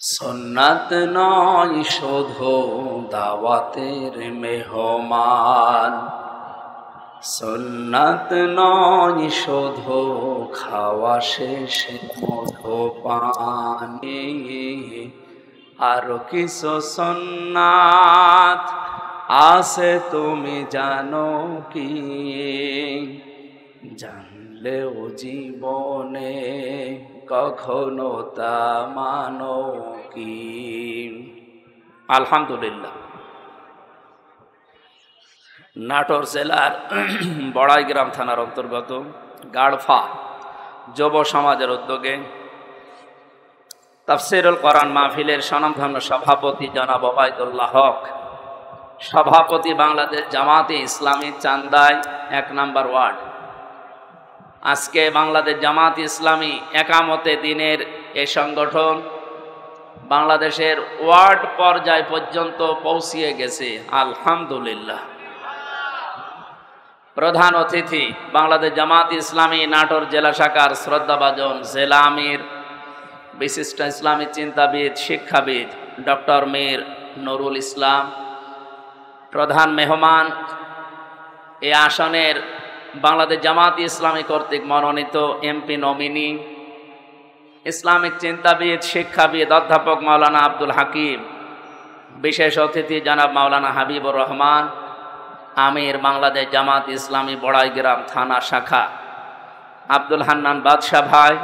সুন্নাত নয় শুধু দাওয়াতের মেহমান, সুন্নাত নয় শুধু খাওয়া শেষে মধুপান, আর কিছু সুন্নাত আছে তুমি জানো কি? জানলেও জীবনে কখনো তা মানো কি? আলহামদুলিল্লাহ। নাটোর জেলার বড়াইগ্রাম থানার অন্তর্গত গাড়ফা যুব সমাজের উদ্যোগে তাফসীরুল কোরআন মাহফিলের স্বনামধন্য সভাপতি জনাব ওবায়দুল্লাহ হক, সভাপতি বাংলাদেশ জামাতে ইসলামী চান্দাই ১ নম্বর ওয়ার্ড। আজকে বাংলাদেশ জামাত ইসলামী একামতে দিনের এই সংগঠন বাংলাদেশের ওয়ার্ড পর্যায় পর্যন্ত পৌঁছিয়ে গেছে, আলহামদুলিল্লাহ। প্রধান অতিথি বাংলাদেশ জামাত ইসলামী নাটোর জেলা শাখার শ্রদ্ধাভাজন জেলা আমির, বিশিষ্ট ইসলামী চিন্তাবিদ শিক্ষাবিদ ডক্টর মীর নুরুল ইসলাম। প্রধান মেহমান এই আসনের বাংলাদেশ জামাত ইসলামী কর্তৃক মনোনীত এমপি নমিনি ইসলামিক চিন্তাবিদ শিক্ষাবিদ অধ্যাপক মাওলানা আব্দুল হাকিম। বিশেষ অতিথি জনাব মাওলানা হাবিবুর রহমান, আমির বাংলাদেশ জামাত ইসলামী বড়াইগ্রাম থানা শাখা। আব্দুল হান্নান বাদশাহ ভাই,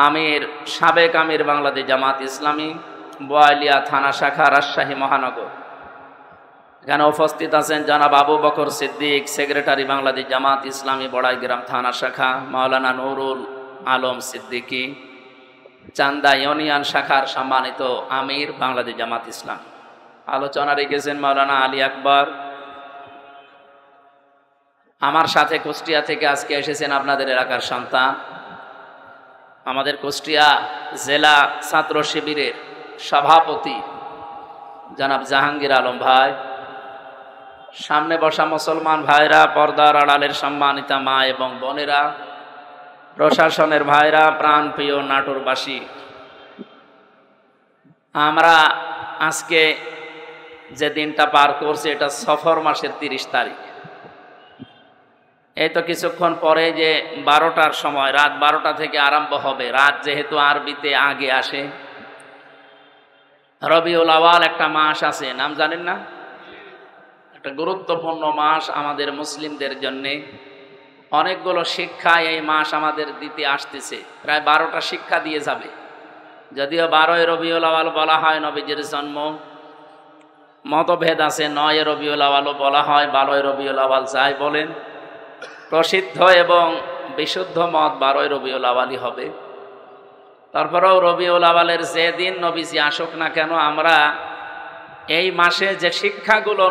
আমির সাবেক আমির বাংলাদেশ জামাত ইসলামী বোয়ালিয়া থানা শাখা রাজশাহী মহানগর। এখানে উপস্থিত আছেন জনাব আবু বকর সিদ্দিক, সেক্রেটারি বাংলাদেশ জামাত ইসলামী বড়াইগ্রাম থানা শাখা। মাওলানা নুরুল আলম সিদ্দিকী, চান্দা ইউনিয়ন শাখার সম্মানিত আমির বাংলাদেশ জামাত ইসলাম। আলোচনা রেখেছেন মাওলানা আলী আকবর। আমার সাথে কুষ্টিয়া থেকে আজকে এসেছেন আপনাদের এলাকার সন্তান, আমাদের কুষ্টিয়া জেলা ছাত্র শিবিরের সভাপতি জনাব জাহাঙ্গীর আলম ভাই। সামনে বসা মুসলমান ভাইরা, পর্দার আড়ালের সম্মানিতা মা এবং বোনেরা, প্রশাসনের ভাইরা, প্রাণপ্রিয় নাটোরবাসী, আমরা আজকে যে দিনটা পার করছি এটা সফর মাসের 30 তারিখ। এই তো কিছুক্ষণ পরে যে 12টার সময়, রাত 12টা থেকে আরম্ভ হবে। রাত যেহেতু আরবিতে আগে আসে, রবিউল আওয়াল একটা মাস আছে, নাম জানেন না? একটা গুরুত্বপূর্ণ মাস আমাদের মুসলিমদের জন্যে। অনেকগুলো শিক্ষা এই মাস আমাদের দিতে আসতেছে, প্রায় 12টা শিক্ষা দিয়ে যাবে। যদিও 12ই রবিউল আওয়াল বলা হয় নবীজির জন্ম, মতভেদ আছে 9 রবিউল আওয়ালও বলা হয়, 12ই রবিউল আওয়াল যাই বলেন, প্রসিদ্ধ এবং বিশুদ্ধ মত 12ই রবিউল আওয়ালই হবে। তারপরেও রবিউল আওয়ালের যে দিন নবীজি আসুক না কেন, আমরা এই মাসে যে শিক্ষাগুলো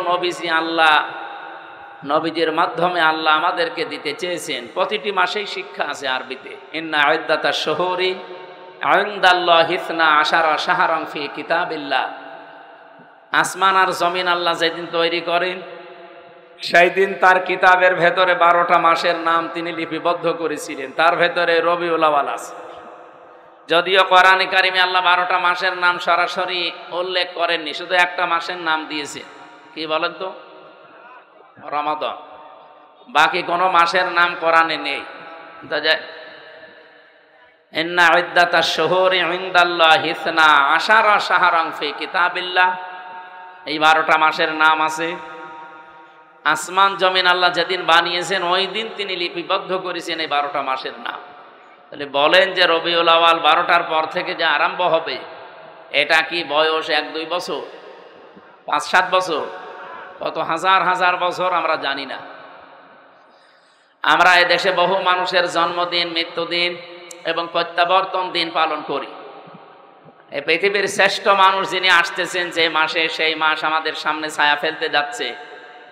নবীজির মাধ্যমে আল্লাহ আমাদেরকে দিতে চেয়েছেন, প্রতিটি মাসেই শিক্ষা আছে আরবিতে। ইন্না ইদ্দাতাশ শুহুরি ইনদাল্লাহি 12 শাহরান ফি কিতাবিল্লাহ। আসমান আর জমিন আল্লাহ যেদিন তৈরি করেন, সেই দিন তার কিতাবের ভেতরে 12টা মাসের নাম তিনি লিপিবদ্ধ করেছিলেন, তার ভেতরে রবিউল আওয়াল আছে। যদিও কোরআনে কারিমে আল্লাহ 12টা মাসের নাম সরাসরি উল্লেখ করেননি, শুধু একটা মাসের নাম দিয়েছে, কি বলেন তো? রমাদান। বাকি কোনো মাসের নাম কোরআনে নেই। ইন্না ইদ্দাতাশ শুহুরি ইনদাল্লাহি 12 শাহরান ফি কিতাবিল্লাহ। এই 12টা মাসের নাম আছে। আসমান জমিন আল্লাহ যেদিন বানিয়েছেন ওই দিন তিনি লিপিবদ্ধ করেছেন এই 12টা মাসের নাম। তাহলে বলেন যে রবিউল আওয়াল 12টার পর থেকে যে আরম্ভ হবে, এটা কি বয়স 1-2 বছর, 5-7 বছর, কত হাজার হাজার বছর আমরা জানি না। আমরা এদেশে বহু মানুষের জন্মদিন, মৃত্যুদিন এবং প্রত্যাবর্তন দিন পালন করি। এই পৃথিবীর শ্রেষ্ঠ মানুষ যিনি আসতেছেন যে মাসে, সেই মাস আমাদের সামনে ছায়া ফেলতে যাচ্ছে,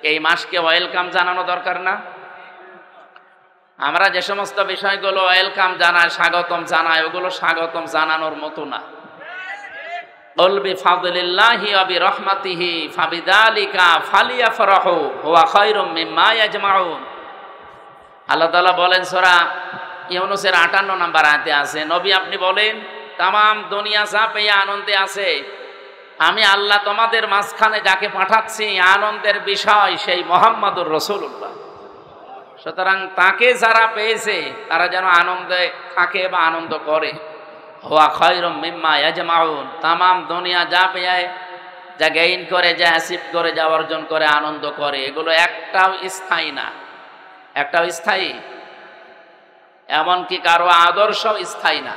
এই মাসকে ওয়েলকাম জানানো দরকার না? আমরা যে সমস্ত বিষয়গুলো ওয়েলকাম জানাই, স্বাগতম জানাই, ওগুলো স্বাগতম জানানোর মতো না। কুল বিফাদলিল্লাহি ওয়া বিরহমাতিহি ফাবিযালিকা ফালিয়াফরাহু হুয়া খায়রুম মিম্মা ইয়াজমাউন। আল্লাহ তাআলা বলেন সূরা ইউনূসের 58 নম্বর আয়াতে আছে, নবী আপনি বলেন তামাম দুনিয়া যা পেয়ে আনন্দে আছে, আমি আল্লাহ তোমাদের মাঝখানে যাকে পাঠাচ্ছি আনন্দের বিষয় সেই মুহাম্মাদুর রাসূলুল্লাহ। সুতরাং তাকে যারা পেয়েছে তারা যেন আনন্দে থাকে বা আনন্দ করে। হুয়া খায়রুম মিম্মা ইয়াজমাউন, তামাম দুনিয়া যা পেয়ে, যা গেইন করে, যা অ্যাচিভ করে, যা অর্জন করে, আনন্দ করে, এগুলো একটাও স্থায়ী না। একটাও স্থায়ী, এমনকি কারো আদর্শ স্থায়ী না।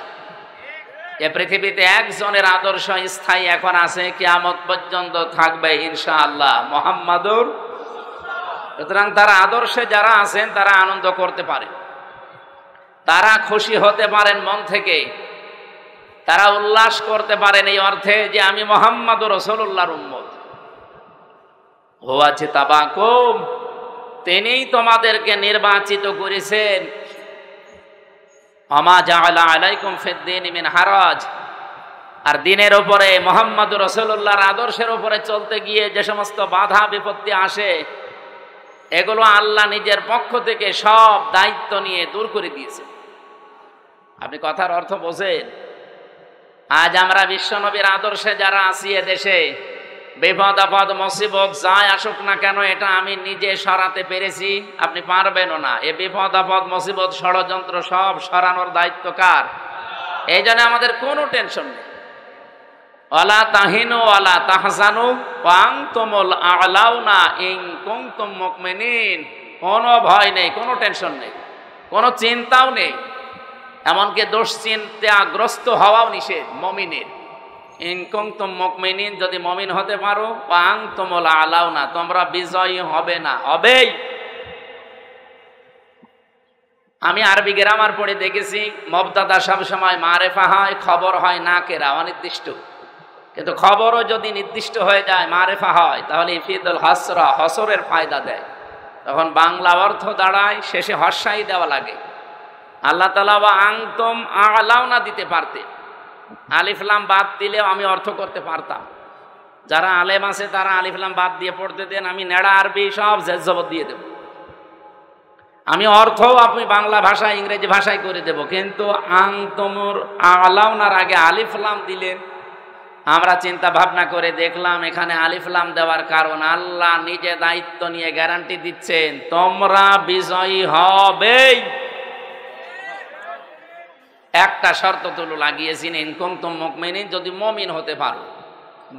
এ পৃথিবীতে একজনের আদর্শ স্থায়ী এখন আছে, কিয়ামত পর্যন্ত থাকবে ইনশাআল্লাহ, মুহাম্মাদুর। সুতরাং তারা আদর্শে যারা আছেন তারা আনন্দ করতে পারে, তারা খুশি হতে পারেন মন থেকে, তারা উল্লাস করতে পারেন এই অর্থে যে আমি মুহাম্মাদুর রাসূলুল্লাহর উম্মত। হুয়া জিতাবাকুম, তিনিই তোমাদেরকে নির্বাচিত করেছেন। আমা জাআলা আলাইকুম ফিদ-দীনি মিন হারাজ, আর দিনের উপরে মুহাম্মাদুর রাসূলুল্লাহর আদর্শের উপরে চলতে গিয়ে যে সমস্ত বাধা বিপত্তি আসে, এগুলো আল্লাহ নিজের পক্ষ থেকে সব দায়িত্ব নিয়ে দূর করে দিয়েছেন। আপনি কথার অর্থ বোঝেন? আজ আমরা বিশ্বনবীর আদর্শে যারা আছি এদেশে, বিপদ আপদ মুসিবত যাই আসুক না কেন এটা আমি নিজে সরাতে পেরেছি, আপনি পারবেনও না। এ বিপদ আপদ মুসিবত ষড়যন্ত্র সব সরানোর দায়িত্ব কার? এই জন্য আমাদের কোনো টেনশন নেই। ওয়ালা তাহিনু ওয়ালা তাহজানু ওয়া আনতুমুল আ'লাউনা ইন কুনতুম মুমিনিন, কোনো ভয় নেই, কোনো টেনশন নেই, কোনো চিন্তাও নেই, এমনকি দুশ্চিন্তাগ্রস্ত হওয়াও নিষেধ মুমিনের। ইন কুনতুম মুমিনিন, যদি মুমিন হতে পারো, ওয়া আনতুমুল আ'লাউনা, তোমরা বিজয়ী হবে না, হবেই। আমি আরবি গ্রামার পড়ে দেখেছি মুবতাদা সবসময় মারেফা হয়, খবর হয় নাকেরা, অনির্দিষ্ট। কিন্তু খবরও যদি নির্দিষ্ট হয়ে যায়, মারেফা হয়, তাহলে ইফিদুল হাসরা, হসরের ফায়দা দেয়। তখন বাংলা অর্থ দাঁড়ায়, শেষে হর্ষাই দেওয়া লাগে। আল্লাহ তাআলা ওয়া আনতুম আ'লাউনা দিতে পারতে, আলিফ লাম বাদ দিলেও আমি অর্থ করতে পারতাম। যারা আলেম আছে তারা আলিফ লাম বাদ দিয়ে পড়তে দেন, আমি নেড়া আরবি সব জেদ দিয়ে দেব। আমি অর্থও আপনি বাংলা ভাষায় ইংরেজি ভাষায় করে দেব, কিন্তু আনতুমুর আ'লাউনার আগে আলিফ লাম দিলেন। আমরা চিন্তা ভাবনা করে দেখলাম এখানে আলিফ লাম দেওয়ার কারণ আল্লাহ নিজে দায়িত্ব নিয়ে গ্যারান্টি দিচ্ছেন তোমরা বিজয়ী হবেই। একটা শর্ত তুলু লাগিয়েছেন, ইন কুনতুম মুমিনিন, যদি মুমিন হতে পারো।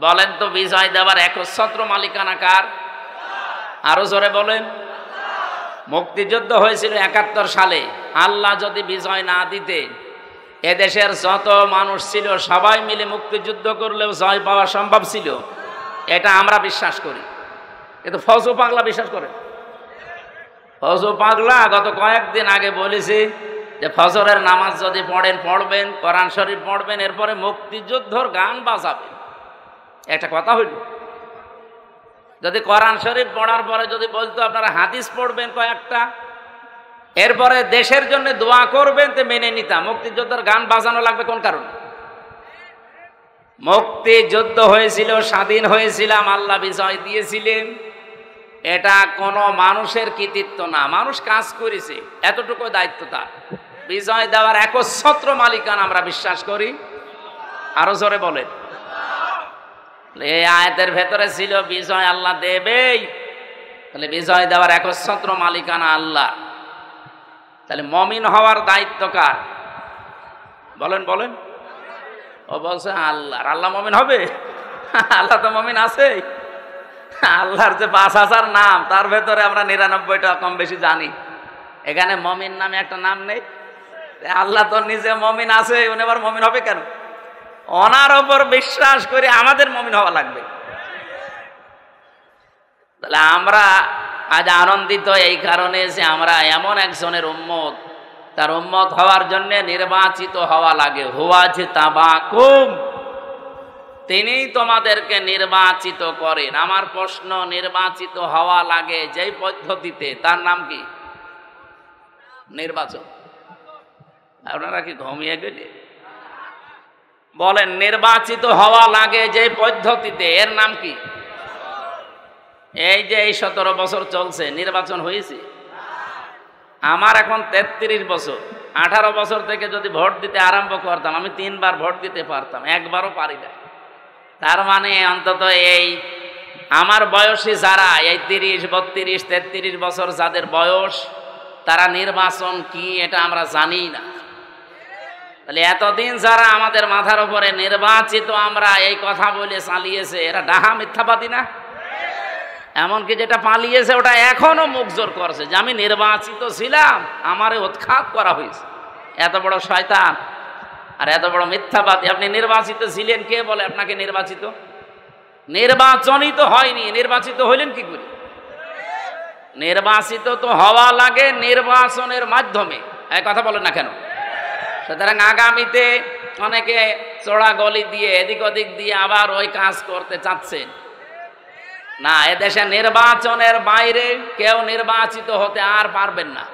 বলেন তো বিজয় দেওয়ার একচ্ছত্র মালিকানা কার? আরো জোরে বলেন। মুক্তিযুদ্ধ হয়েছিল ৭১ সালে, আল্লাহ যদি বিজয় না দিতে, এদেশের যত মানুষ ছিল সবাই মিলে মুক্তিযুদ্ধ করলেও জয় পাওয়া সম্ভব ছিল, এটা আমরা বিশ্বাস করি। কিন্তু ফজু পাগলা বিশ্বাস করে। ফজু পাগলা গত কয়েকদিন আগে বলেছি যে ফজরের নামাজ যদি পড়বেন, কোরআন শরীফ পড়বেন, এরপরে মুক্তিযুদ্ধর গান বাজাবেন। একটা কথা হইল, যদি কোরআন শরীফ পড়ার পরে যদি বলতো আপনারা হাদিস পড়বেন কয়েকটা, এরপরে দেশের জন্য দোয়া করবেন, তো মেনে নিতাম। মুক্তিযুদ্ধের গান বাজানো লাগবে কোন কারণে? মুক্তিযুদ্ধ হয়েছিল, স্বাধীন হয়েছিলাম, আল্লাহ বিজয় দিয়েছিলেন, এটা কোনো মানুষের কৃতিত্ব না, মানুষ কাজ করেছে, এতটুকু দায়িত্ব তার। বিজয় দেওয়ার একচ্ছত্র মালিকানা আমরা বিশ্বাস করি। আরো জোরে বলেন। এই আয়াতের ভেতরে ছিল বিজয় আল্লাহ দেবেই, তাহলে বিজয় দেওয়ার একচ্ছত্র মালিকানা আল্লাহ। তাহলে মমিন হওয়ার দায়িত্ব কার? বলেন বলেন। ও বলছে আল্লাহ। আল্লাহ মমিন হবে? আল্লাহ তো মমিন আছে। আল্লাহর যে ৫,০০০ নাম, তার ভেতরে আমরা ৯৯টা কম বেশি জানি। এখানে মমিন নামে একটা নাম নেই। আল্লাহ তো নিজে মমিন আছে, উনি আবার মমিন হবে কেন? ওনার ওপর বিশ্বাস করে আমাদের মমিন হওয়া লাগবে। তাহলে আমরা আজ আনন্দিত এই কারণে যে আমরা এমন একজনের উম্মত, তার উম্মত হওয়ার জন্য নির্বাচিত হওয়া লাগে। হুয়া জিতাবাকুম, তিনিই তোমাদেরকে নির্বাচিত করেন। আমার প্রশ্ন, নির্বাচিত হওয়া লাগে যেই পদ্ধতিতে, তার নাম কি? নির্বাচন। আপনারা কি ঘুমিয়ে গেলে? বলেন, নির্বাচিত হওয়া লাগে যে পদ্ধতিতে, এর নাম কি? এই যে এই ১৭ বছর চলছে, নির্বাচন হয়েছে? আমার এখন ৩৩ বছর। 18 বছর থেকে যদি ভোট দিতে আরম্ভ করতাম, আমি 3 বার ভোট দিতে পারতাম, একবারও পারি না। তার মানে অন্তত এই আমার বয়সী যারা এই 30, 32, 33 বছর যাদের বয়স, তারা নির্বাচন কি এটা আমরা জানি না। তাহলে এতদিন যারা আমাদের মাথার উপরে নির্বাচিত আমরা এই কথা বলে চালিয়েছে, এরা ডাহা মিথ্যাবাদী না? এমনকি যেটা পালিয়েছে ওটা এখনো মুখ জোর করছে যে আমি নির্বাচিত ছিলাম, আমারে উৎখাত করা হয়েছে। এত বড় শয়তান আর এত বড় মিথ্যাবাদী। আপনি নির্বাচিত ছিলেন, কে বলে আপনাকে নির্বাচিত? নির্বাচনই তো হয়নি, নির্বাচিত হইলেন কি করে? নির্বাচিত তো হওয়া লাগে নির্বাচনের মাধ্যমে, এই কথা বলেন না কেন? সুতরাং আগামীতে অনেকে চড়া গলি দিয়ে এদিক ওদিক দিয়ে আবার ওই কাজ করতে চাচ্ছেন না। এদেশে নির্বাচনের বাইরে কেউ নির্বাচিত হতে আর পারবেন না।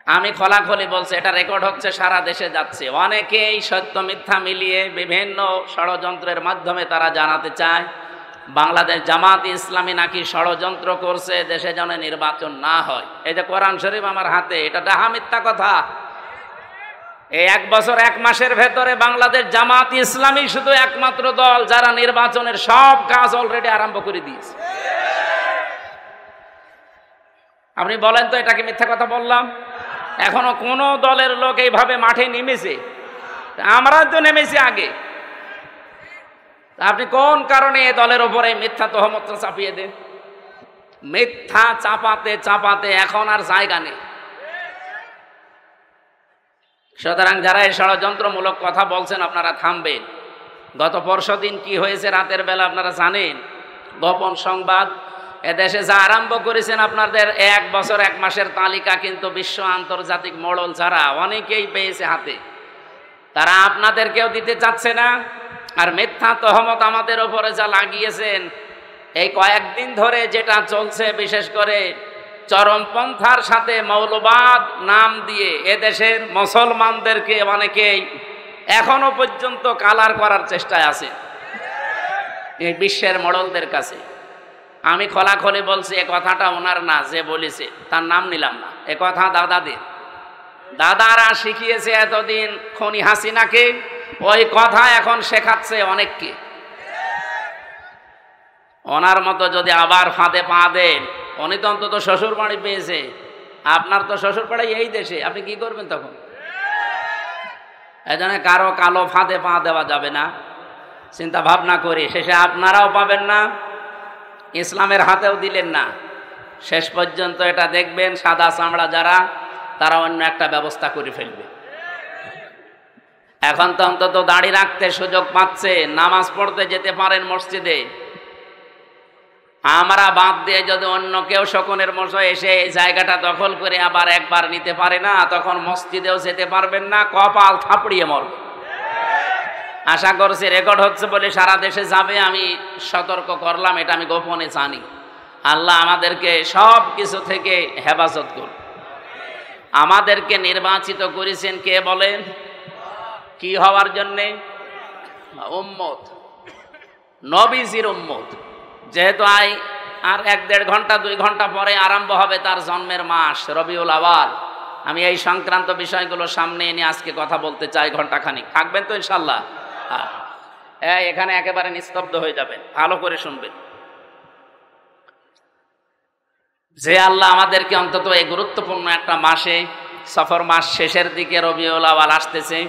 আমি খোলাখুলি বলছি, এটা রেকর্ড হচ্ছে, সারা দেশে যাচ্ছে। অনেকেই সত্য মিথ্যা মিলিয়ে বিভিন্ন ষড়যন্ত্রের মাধ্যমে তারা জানাতে চায় বাংলাদেশ জামাত ইসলামী নাকি ষড়যন্ত্র করছে দেশে যেন নির্বাচন না হয়। এই যে কোরআন শরীফ আমার হাতে, এটা ডাহা মিথ্যা কথা। এই 1 বছর 1 মাসের ভেতরে বাংলাদেশ জামাত ইসলামী শুধু একমাত্র দল যারা নির্বাচনের সব কাজ অলরেডি আরম্ভ করে দিয়েছে। আপনি বলেন তো, এটা কি মিথ্যা কথা বললাম? এখনো কোন দলের লোক এইভাবে মাঠে নেমেছে? আমরা তো নেমেছি আগে। আপনি কোন কারণে এই দলের উপরে মিথ্যা তহমত চাপিয়ে দেন? মিথ্যা চাপাতে চাপাতে এখন আর জায়গা নেই। সুতরাং যারা এই ষড়যন্ত্রমূলক কথা বলছেন আপনারা থামবেন। গত পরশুদিন কি হয়েছে রাতের বেলা আপনারা জানেন। গোপন সংবাদ এদেশে যা আরম্ভ করেছেন আপনাদের 1 বছর 1 মাসের তালিকা কিন্তু বিশ্ব আন্তর্জাতিক মডেল যারা অনেকেই পেয়েছে হাতে, তারা আপনাদেরকেও দিতে চাচ্ছে না। আর মিথ্যা তহমত আমাদের ওপরে যা লাগিয়েছেন এই কয়েকদিন ধরে যেটা চলছে, বিশেষ করে চরমপন্থার সাথে মৌলবাদ নাম দিয়ে এদেশের মুসলমানদেরকে অনেকেই এখনো পর্যন্ত কালার করার চেষ্টায় আছে এই বিশ্বের মডেলদের কাছে। আমি খোলাখুলি বলছি, এ কথাটা ওনার না, যে বলেছে তার নাম নিলাম না, এ কথা দাদারা শিখিয়েছে এতদিন খনি হাসিনাকে, ওই কথা এখন শেখাচ্ছে অনেককে। ওনার মতো যদি আবার ফাঁদে পা দেন, উনি তো অন্তত শ্বশুর বাড়ি পেয়েছে, আপনার তো শ্বশুর বাড়ি এই দেশে, আপনি কি করবেন তখন? এজন্য কারো কালো ফাঁদে পা দেওয়া যাবে না, চিন্তা ভাবনা করি। শেষে আপনারাও পাবেন না, ইসলামের হাতেও দিলেন না। শেষ পর্যন্ত এটা দেখবেন সাদা চামড়া যারা, তারা অন্য একটা ব্যবস্থা করে ফেলবে। এখন তো অন্তত দাড়ি রাখতে সুযোগ পাচ্ছে, নামাজ পড়তে যেতে পারেন মসজিদে। আমরা বাদ দিয়ে যদি অন্য কেউ শকুনের মতো এসে এই জায়গাটা দখল করে আবার একবার নিতে পারে না, তখন মসজিদেও যেতে পারবেন না, কপাল থাপড়িয়ে মরবে। আশা করছি রেকর্ড হচ্ছে বলে সারা দেশে যাবে, আমি সতর্ক করলাম, এটা আমি গোপনে জানি। আল্লাহ আমাদেরকে সব কিছু থেকে হেফাজত করুন। আমাদেরকে নির্বাচিত করেছেন কে বলেন? কি হওয়ার জন্যে? উম্মত, নবীজির উম্মত। যেহেতু আর 1-1.5 ঘন্টা 2 ঘন্টা পরে আরম্ভ হবে তার জন্মের মাস রবিউল আওয়াল, আমি এই সংক্রান্ত বিষয়গুলো সামনে এনে আজকে কথা বলতে চাই ঘন্টাখানিক। থাকবেন তো ইনশাল্লাহ? এখানে একেবারে নিস্তব্ধ হয়ে যাবেন, ভালো করে শুনবেন। যে আল্লাহ আমাদেরকে অন্তত এই গুরুত্বপূর্ণ একটা মাসে, সফর মাস শেষের দিকে রবিউল আওয়াল আসতেছে,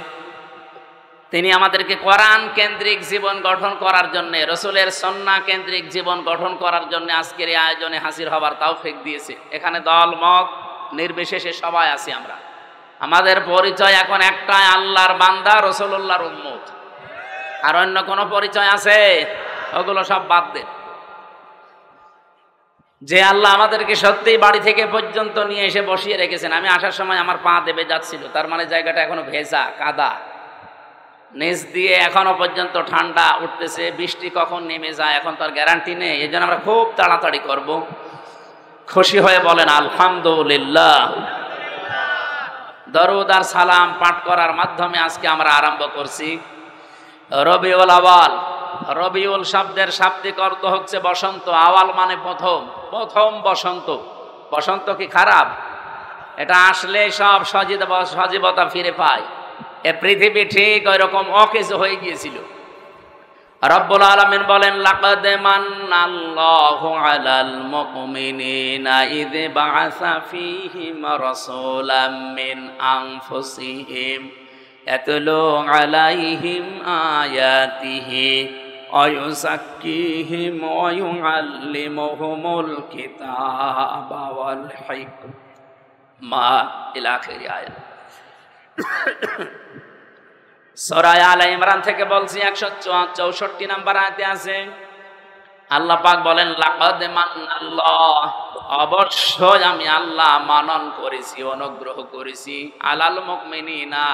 তিনি আমাদেরকে কোরআন কেন্দ্রিক জীবন গঠন করার জন্য, রসুলের সুন্নাহ কেন্দ্রিক জীবন গঠন করার জন্য আজকের এই আয়োজনে হাজির হবার তৌফিক দিয়েছে। এখানে দল মত নির্বিশেষে সবাই আছি আমরা। আমাদের পরিচয় এখন একটাই, আল্লাহর বান্দা, রসুলুল্লাহর উম্মত। আর অন্য কোনো পরিচয় আছে? ওগুলো সব বাদ দেন। যে আল্লাহ আমাদেরকে সত্যিই বাড়ি থেকে পর্যন্ত নিয়ে এসে বসিয়ে রেখেছেন। আমি আসার সময় আমার পা দেবে যাচ্ছিল, তার মানে জায়গাটা এখনো ভেজা কাদা, নিচ দিয়ে এখনো পর্যন্ত ঠান্ডা উঠতেছে, বৃষ্টি কখন নেমে যায় এখন তার গ্যারান্টি নেই। এই জন্য আমরা খুব তাড়াতাড়ি করব। খুশি হয়ে বলেন আলহামদুলিল্লাহ। দরুদ আর সালাম পাঠ করার মাধ্যমে আজকে আমরা আরম্ভ করছি রবিউল আওয়াল। রবিউল শব্দের শাব্দিক অর্থ হচ্ছে বসন্ত। আওয়াল মানে প্রথম, প্রথম বসন্ত। বসন্ত কি খারাপ? এটা আসলে সব সজীবতা ফিরে পায়। এ পৃথিবী ঠিক ওই রকম অকেজো হয়ে গিয়েছিল। রব্বুল আলামিন বলেন, লাকাদ মান্নাল্লাহু আলাল মুমিনিনা ইয বাআসা ফীহিম রাসূলাম মিন আনফুসিহিম ইয়াতলু আলাইহিম আয়াতিহি ওয়া ইউযাক্কিহিম ওয়া ইউআল্লিমুহুমুল কিতাবা ওয়াল হিকমা ইলা আখিরি আয়াত। সূরা আলে ইমরান থেকে বলছি 164 নম্বর আয়াতে আছে, আল্লাহ পাক বলেন, লাকাদ মান্নাল্লাহ, অবশ্যই আমি আল্লাহ মানন করেছি, অনুগ্রহ করেছি, আলাল মুমিনিনা,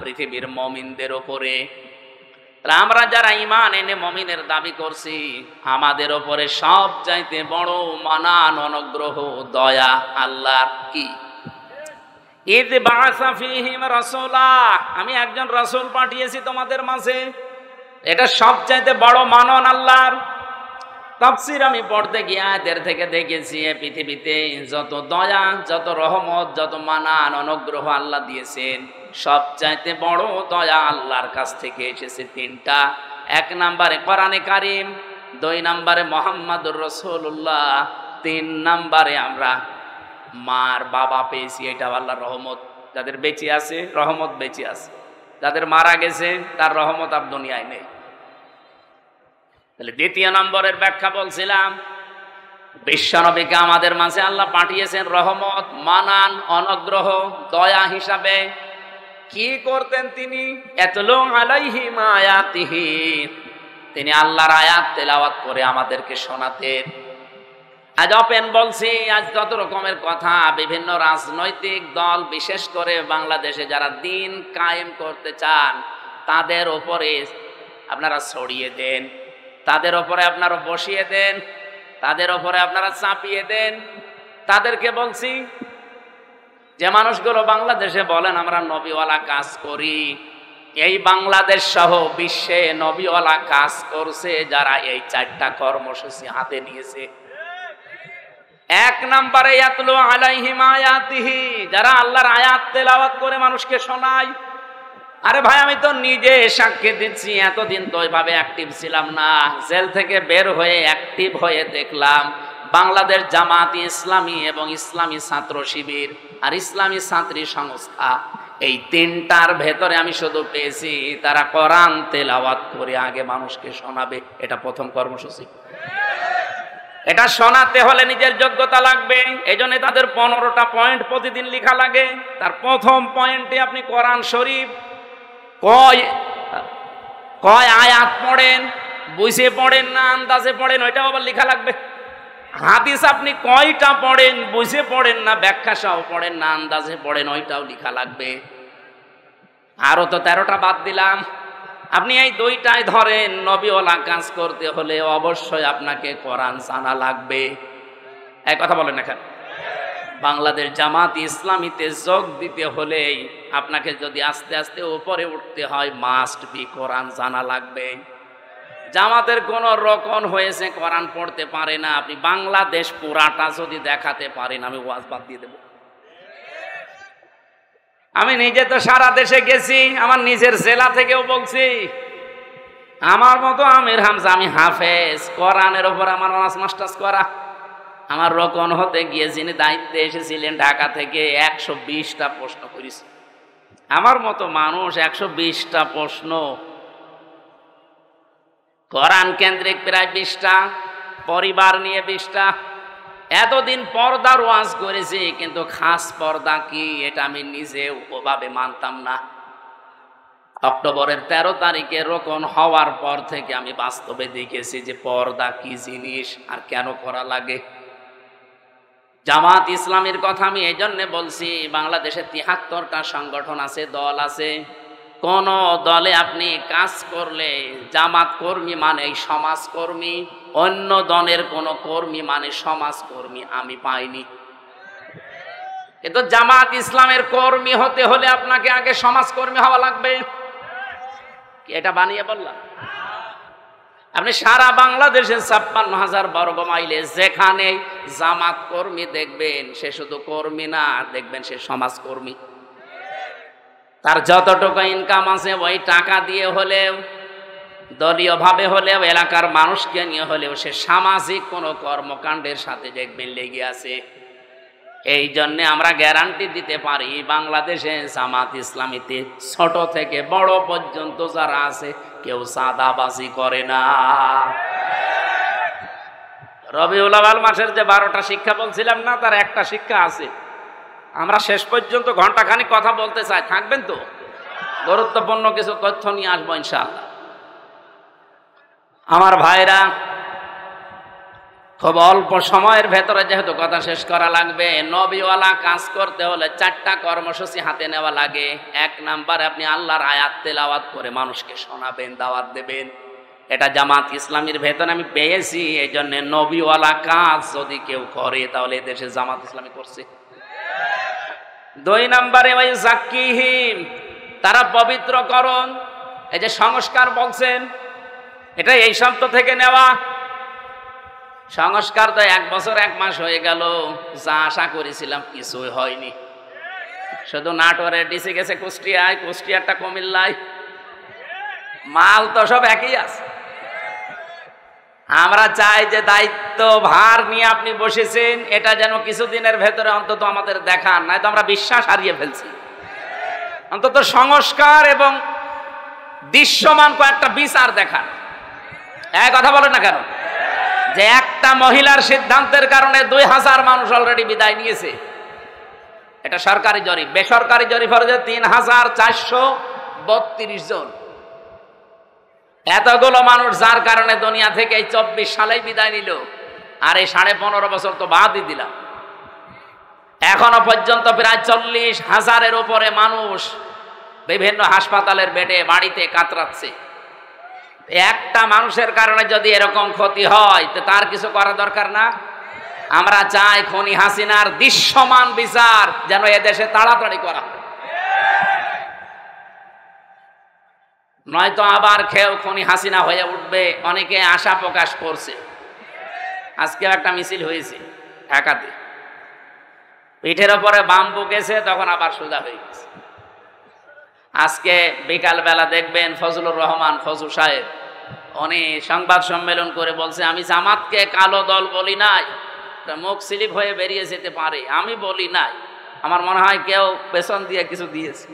পৃথিবীর মুমিনদের উপরে। আমরা যারা ঈমান এনে মুমিনের দাবি করছি, আমাদের উপরে সবচাইতে বড় মানান, অনুগ্রহ, দয়া আল্লাহর কি? ইয বাআসা ফীহিম রাসূলা, আমি একজন রাসূল পাঠিয়েছি তোমাদের মাঝে, এটা সবচাইতে বড় মানন আল্লাহর। তাফসীর আমি পড়তে গিয়ে আয়াতের থেকে দেখেছি, পৃথিবীতে যত দয়া, যত রহমত, যত মানান, অনুগ্রহ আল্লাহ দিয়েছেন, সবচাইতে বড় দয়া আল্লাহর কাছ থেকে এসেছে তিনটা। 1 নম্বরে কোরআনে কারীম, 2 নম্বরে মুহাম্মাদুর রাসূলুল্লাহ, 3 নম্বরে আমরা মার বাবা পেয়েছি, এটা আল্লাহর রহমত। যাদের বেঁচে আছে রহমত বেঁচে আছে, যাদের মারা গেছে তার রহমত আর দুনিয়ায় নেই। তাহলে 2 নম্বরের ব্যাখ্যা বলছিলাম, বিশ্বনবীকে আমাদের মাঝে আল্লাহ পাঠিয়েছেন রহমত, মানান, অনুগ্রহ, দয়া হিসাবে। কি করতেন তিনি? ইয়াতলু আলাইহিম আয়াতিহি, তিনি আল্লাহর আয়াত তেলাওয়াত করে আমাদেরকে শোনাতেন। আজ ওপেন বলছি, আজ যত রকমের কথা, বিভিন্ন রাজনৈতিক দল, বিশেষ করে বাংলাদেশে যারা দিন কায়েম করতে চান, তাদের ওপরে আপনারা ছড়িয়ে দেন, তাদের ওপরে আপনারা বসিয়ে দেন, তাদের ওপরে আপনারা চাপিয়ে দেন। তাদেরকে বলছি, যে মানুষগুলো বাংলাদেশে বলেন আমরা নবীওয়ালা কাজ করি, এই বাংলাদেশ সহ বিশ্বে নবীওয়ালা কাজ করছে যারা এই 4টা কর্মসূচি হাতে নিয়েছে। 1 নম্বরে ইয়াতলু আলাইহিম আয়াতিহি, যারা আল্লাহর আয়াত তেলাওয়াত করে মানুষকে শোনায়। আরে ভাই, আমি তো নিজে সাক্ষী দিচ্ছি, এতদিন তো ওইভাবে অ্যাক্টিভ ছিলাম না, জেল থেকে বের হয়ে অ্যাক্টিভ হয়ে দেখলাম বাংলাদেশ জামাত ইসলামী এবং ইসলামী ছাত্র শিবির আর ইসলামী ছাত্রী সংস্থা, এই 3টার ভেতরে আমি শুধু পেয়েছি তারা কোরআন তেলাওয়াত করে আগে মানুষকে শোনাবে। এটা প্রথম কর্মসূচি। এটা শোনাতে হলে নিজের যোগ্যতা লাগবে, এই জন্য তাদের 15টা পয়েন্ট প্রতিদিন লেখা লাগে। তার প্রথম পয়েন্টে আপনি কোরআন শরীফ কয় আয়াত পড়েন, বুঝে পড়েন না আন্দাজে পড়েন, ওইটাও আবার লেখা লাগবে। হাদিস আপনি কয়টা পড়েন, বুঝে পড়েন না ব্যাখ্যা সহ পড়েন না আন্দাজে পড়েন, ওইটাও লেখা লাগবে। আরো তো 13টা বাদ দিলাম। আপনি এই 2টাই ধরেন, নবীওয়ালা কাজ করতে হলে অবশ্যই আপনাকে কোরআন জানা লাগবে। এই কথা বলেন না কেন? বাংলাদেশ জামাত ইসলামীতে যোগ দিতে হলেই আপনাকে যদি আস্তে আস্তে উপরে উঠতে হয়, মাস্ট বি কোরআন জানা লাগবে। জামাতের কোন রকম হয়েছে কোরআন পড়তে পারে না, আপনি বাংলাদেশ পুরাটা যদি দেখাতে পারেন, আমি ওয়াজ বাদ দিয়ে দেব। আমি নিজে তো সারা দেশে গেছি, আমার নিজের জেলা থেকেও বলছি। আমার মতো আমির হামজা, আমি হাফেজ, কোরআনের ওপর আমার অনার্স মাস্টার্স করা। আমার রকম হতে গিয়ে যিনি দায়িত্বে এসেছিলেন ঢাকা থেকে 120টা প্রশ্ন করেছি। আমার মতো মানুষ 120টা প্রশ্ন, কোরআন কেন্দ্রিক প্রায় 20টা, পরিবার নিয়ে 20টা। এতদিন পর্দার ওয়াজ করেছি, কিন্তু খাস পর্দা কি এটা আমি নিজেও ওভাবে মানতাম না। অক্টোবরের 13 তারিখে রোকন হওয়ার পর থেকে আমি বাস্তবে দেখেছি যে পর্দা কি জিনিস আর কেন করা লাগে। জামাত ইসলামের কথা আমি এই জন্য বলছি, বাংলাদেশে 73টা সংগঠন আছে, দল আছে। কোন দলে আপনি কাজ করলে জামাত কর্মী মানে সমাজকর্মী, অন্য দলের কোন কর্মী মানে সমাজকর্মী আমি পাইনি। কিন্তু জামাত ইসলামের কর্মী হতে হলে আপনাকে আগে সমাজকর্মী হওয়া লাগবে। এটা বানিয়ে বললাম? আপনি সারা বাংলাদেশে 56,000 বর্গ মাইলে যেখানে জামাত কর্মী দেখবেন, সে শুধু কর্মী না, দেখবেন সে সমাজকর্মী। তার যতটুকু ইনকাম আছে ওই টাকা দিয়ে হলেও, দলীয় ভাবে হলেও, এলাকার মানুষকে নিয়ে হলেও সে সামাজিক কোনো কর্মকাণ্ডের সাথে দেখবেন লেগে আছে। এই জন্যে আমরা গ্যারান্টি দিতে পারি বাংলাদেশে জামাত ইসলামীতে ছোট থেকে বড় পর্যন্ত যারা আছে কেউ চাঁদাবাজি করে না। রবিউল আউয়াল মাসের যে 12টা শিক্ষা বলছিলাম না, তার একটা শিক্ষা আছে। আমরা শেষ পর্যন্ত ঘন্টাখানিক কথা বলতে চাই, থাকবেন তো? গুরুত্বপূর্ণ কিছু তথ্য নিয়ে আসবো ইনশাআল্লাহ। আমার ভাইরা, খুব অল্প সময়ের ভেতরে যেহেতু কথা শেষ করা লাগবে, নবীওয়ালা কাজ করতে হলে 4টা কর্মসূচি হাতে নেওয়া লাগে। 1 নাম্বারে আপনি আল্লাহর আয়াত তেলাওয়াত করে মানুষকে শোনাবেন, দাওয়াত দেবেন। এটা জামাত ইসলামীর ভেতরে আমি পেয়েছি। এই জন্য নবীওয়ালা কাজ যদি কেউ করে তাহলে দেশে জামাত ইসলামী করছে। 2 নাম্বারে ওই জাক্কিহিম, তারা পবিত্রকরণ। এই যে সংস্কার বলছেন, এটা এই শব্দ থেকে নেওয়া। সংস্কার তো 1 বছর 1 মাস হয়ে গেল, যা আশা করেছিলাম কিছুই হয়নি। শুধু নাটোরে ডিসি গেছে কুষ্টিয়ায়, কুষ্টিয়ারটা কুমিল্লায়, মাল তো সব একই আছে। আমরা চাই যে দায়িত্ব ভার নিয়ে আপনি বসেছেন, এটা যেন কিছুদিনের ভেতরে অন্তত আমাদের দেখান, নয়তো আমরা বিশ্বাস হারিয়ে ফেলছি। অন্তত সংস্কার এবং দৃশ্যমান কয়েকটা বিচার দেখান। কথা বলেন না কেন? যে একটা মহিলার সিদ্ধান্তের কারণে 2000 মানুষ অলরেডি বিদায় নিয়েছে। এটা সরকারি জরিপ। বেসরকারি জরিপ হচ্ছে 3432 জন। এতগুলো মানুষ যার কারণে দুনিয়া থেকে এই 24 সালেই বিদায় নিল, আর এই 15.5 বছর তো বাদই দিলাম। এখনো পর্যন্ত প্রায় 40,000-এর উপরে মানুষ বিভিন্ন হাসপাতালের বেডে, বাড়িতে কাতরাচ্ছে। একটা মানুষের কারণে যদি এরকম ক্ষতি হয় তো তার কিছু করা দরকার না? আমরা চাই খুনি হাসিনার দৃশ্যমান বিচার যেন এদেশে তাড়াতাড়ি করা, নয়তো আবার কেউ খুনি হাসিনা হয়ে উঠবে। অনেকে আশা প্রকাশ করছে। আজকে একটা মিছিল হয়েছে ঢাকাতে, পিঠের ওপরে বাম্বু গেছে, তখন আবার সোজা হয়ে গেছে। আজকে বিকাল বেলা দেখবেন ফজলুর রহমান ফজু সাহেব উনি সংবাদ সম্মেলন করে বলছে, আমি জামাতকে কালো দল বলি নাই, মুখ স্লিপ হয়ে বেরিয়ে যেতে পারে, আমি বলি নাই। আমার মনে হয় কেউ পেছন দিয়ে কিছু দিয়েছে।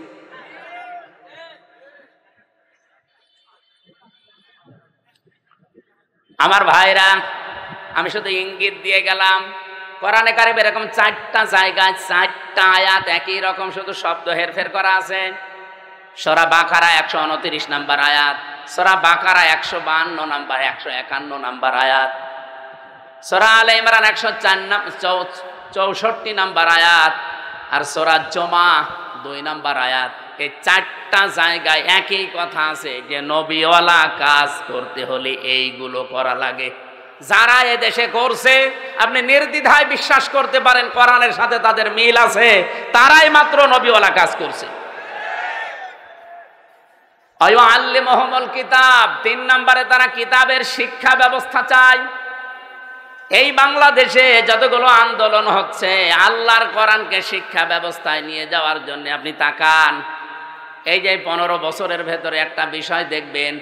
আমার ভাইরা, আমি শুধু ইঙ্গিত দিয়ে গেলাম। কোরআনে কারিমে এরকম 4টা জায়গায় 4টা আয়াত একই রকম শুধু শব্দ হেরফের করা আছে। সূরা বাকারা 129 নম্বর আয়াত, সূরা বাকারা 152 নম্বর, 151 নম্বর আয়াত, সূরা আলে ইমরান 164 নম্বর আয়াত, আর সূরা জুমা 2 নম্বর আয়াত। এই 4টা জায়গায় একই কথা আছে যে নবীওয়ালা কাজ করতে হলে এইগুলো করা লাগে। যারা এদেশে করছে আপনি নির্দ্বিধায় বিশ্বাস করতে পারেন কোরআনের সাথে তাদের মিল আছে, তারাই মাত্র নবীওয়ালা কাজ করছে। আল্লিমুহুমুল কিতাব, 3 নম্বরে তারা কিতাবের শিক্ষা ব্যবস্থা চায়। এই বাংলাদেশে যতগুলো আন্দোলন হচ্ছে আল্লাহর কোরআনকে শিক্ষা ব্যবস্থায় নিয়ে যাওয়ার জন্য, আপনি তাকান। এই যে 15 বছরের ভেতরে একটা বিষয় দেখবেন,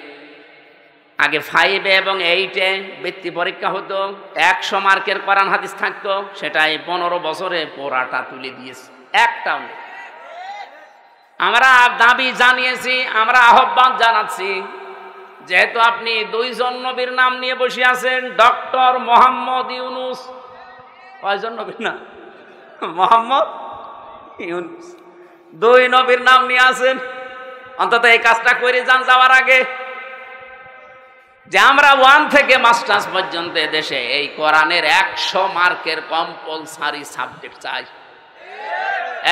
আগে 5 এবং 8-এ বৃত্তি পরীক্ষা হতো, 100 মার্কের কোরআন হাদিস থাকতো, সেটাই 15 বছরে পোড়াটা তুলে দিয়েছে, একটাও নেই। আমরা দাবি জানিয়েছি, আমরা আহ্বান জানাচ্ছি, যেহেতু আপনি 2 জন নবীর নাম নিয়ে বসে আছেন, ডক্টর মোহাম্মদ ইউনুস, কয়জন নবীর নাম? মোহাম্মদ ইউনুস, 2 নবীর নাম নিয়ে আছেন। অন্তত এই কাজটা করে যান যাওয়ার আগে, যে আমরা 1 থেকে মাস্টার্স পর্যন্ত দেশে এই কোরআনের 100 মার্কের কম্পালসারি সাবজেক্ট চাই।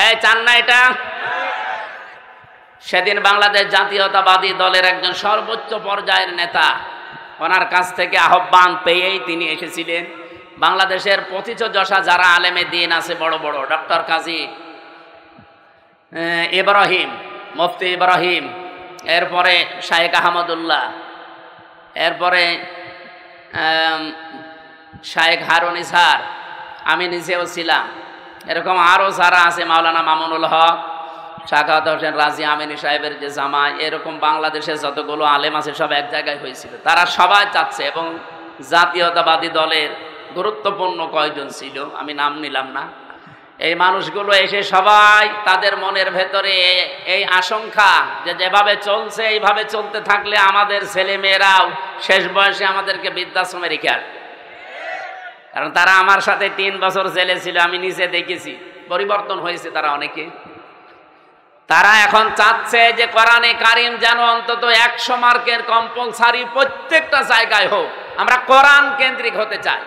এই চান না এটা? সেদিন বাংলাদেশ জাতীয়তাবাদী দলের একজন সর্বোচ্চ পর্যায়ের নেতা, ওনার কাছ থেকে আহ্বান পেয়েই তিনি এসেছিলেন। বাংলাদেশের পথিতযশা যারা আলেমে দিন আছে বড় বড়, ডক্টর কাজী ইব্রাহিম, মুফতি ইব্রাহিম, এরপরে শায়েখ আহমদুল্লাহ, এরপরে শায়েখ হারুন ইসহার, আমি নিজেও ছিলাম, এরকম আরও যারা আছে, মাওলানা মামুনুল হক, শাখাওয়াত হোসেন রাজি আমিনী সাহেবের যে জামাই, এরকম বাংলাদেশের যতগুলো আলেম আছে সব এক জায়গায় হয়েছিল। তারা সবাই চাচ্ছে, এবং জাতীয়তাবাদী দলের গুরুত্বপূর্ণ কয়জন ছিল, আমি নাম নিলাম না, এই মানুষগুলো এসে সবাই তাদের মনের ভেতরে এই আশঙ্কা যে যেভাবে চলছে এইভাবে চলতে থাকলে আমাদের ছেলে মেয়েরাও শেষ বয়সে আমাদেরকে বৃদ্ধাশ্রমে রেখে আসবে। কারণ তারা আমার সাথে 3 বছর জেলে ছিল, আমি নিজে দেখেছি, পরিবর্তন হয়েছে তারা অনেকে। তারা এখন চাচ্ছে যে কোরআনে কারিম যেন অন্তত 100 মার্কের কম্পালসারি প্রত্যেকটা জায়গায় হোক, আমরা কোরআন কেন্দ্রিক হতে চাই।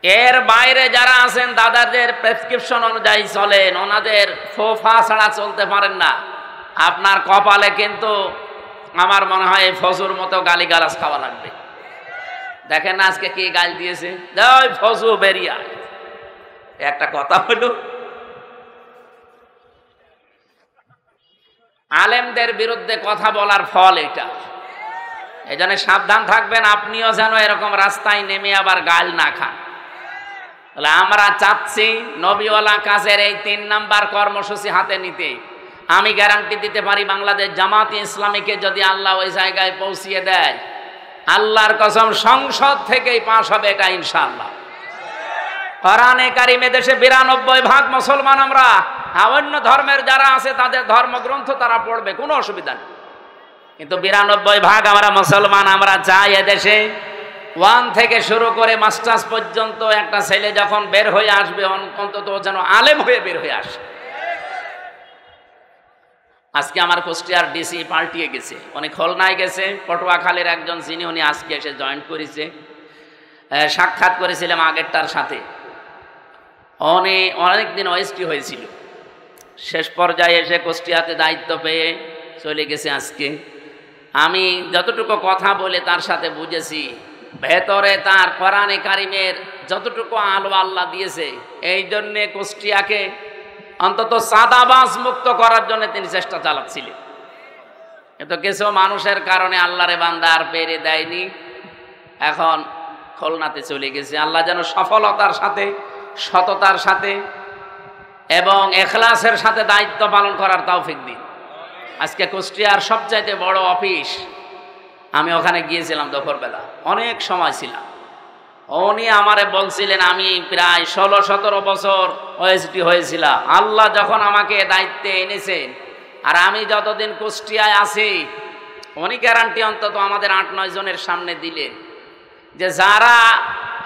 এর বাইরে যারা আছেন দাদাদের প্রেসক্রিপশন অনুযায়ী চলেন, ওনাদের ফোফা ছাড়া চলতে পারেন না, আপনার কপালে কিন্তু আমার মনে হয় ফজুর মতো গালিগালাজ খাওয়া লাগবে। দেখেন না আজকে কি গাল দিয়েছে, ওই ফজু বেরিয়া। একটা কথা হলো, আলেমদের বিরুদ্ধে কথা বলার ফল এটা। এই জন্য সাবধান থাকবেন, আপনিও যেন এরকম রাস্তায় নেমে আবার গাল না খান। তাহলে আমরা চাচ্ছি নবীওয়ালা কাজের এই 3 নাম্বার কর্মসূচি হাতে নিতে। আমি গ্যারান্টি দিতে পারি, বাংলাদেশ জামাত ইসলামীকে যদি আল্লাহ ওই জায়গায় পৌঁছিয়ে দেয়, আল্লাহর কসম সংসদ থেকেই পাশ হবে এটা ইনশাআল্লাহ। কোরআনে কারিমে দেশে 92% মুসলমান আমরা, অন্য ধর্মের যারা আছে তাদের ধর্মগ্রন্থ তারা পড়বে, কোনো অসুবিধা নেই, কিন্তু 92% আমরা মুসলমান। আমরা চাই এদেশে 1 থেকে শুরু করে মাস্টার্স পর্যন্ত একটা ছেলে যখন বের হয়ে আসবে অন্তত যেন আলেম হয়ে বের হয়ে আসে। আজকে আমার কুষ্টিয়ার ডিসি পাল্টিয়ে গেছে, উনি খুলনায় গেছে, পটুয়াখালীর একজন যিনি, উনি আজকে এসে জয়েন করেছে। সাক্ষাৎ করেছিলাম আগেরটার সাথে, উনি অনেকদিন ওএসটি হয়েছিল, শেষ পর্যায়ে এসে কুষ্টিয়াতে দায়িত্ব পেয়ে চলে গেছে আজকে। আমি যতটুকু কথা বলে তার সাথে বুঝেছি, ভেতরে তার কোরআনে কারিমের যতটুকু আলো আল্লাহ দিয়েছে, এই জন্যে কুষ্টিয়াকে অন্তত সাদাবাজ মুক্ত করার জন্য তিনি চেষ্টা চালাচ্ছিলেন। কিন্তু কিছু মানুষের কারণে আল্লাহরে বান্দা আর পেরে দেয়নি, এখন খুলনাতে চলে গেছে। আল্লাহ যেন সফলতার সাথে, সততার সাথে এবং এখলাসের সাথে দায়িত্ব পালন করার তৌফিক দিন। আজকে কুষ্টিয়ার সবচাইতে বড় অফিস, আমি ওখানে গিয়েছিলাম দুপুরবেলা, অনেক সময় ছিলাম। উনি আমারে বলছিলেন, আমি প্রায় 16-17 বছর ওএসডি হয়েছিলাম, আল্লাহ যখন আমাকে দায়িত্বে এনেছেন আর আমি যতদিন কুষ্টিয়ায় আছি, উনি গ্যারান্টি অন্তত আমাদের 8-9 জনের সামনে দিলেন যে যারা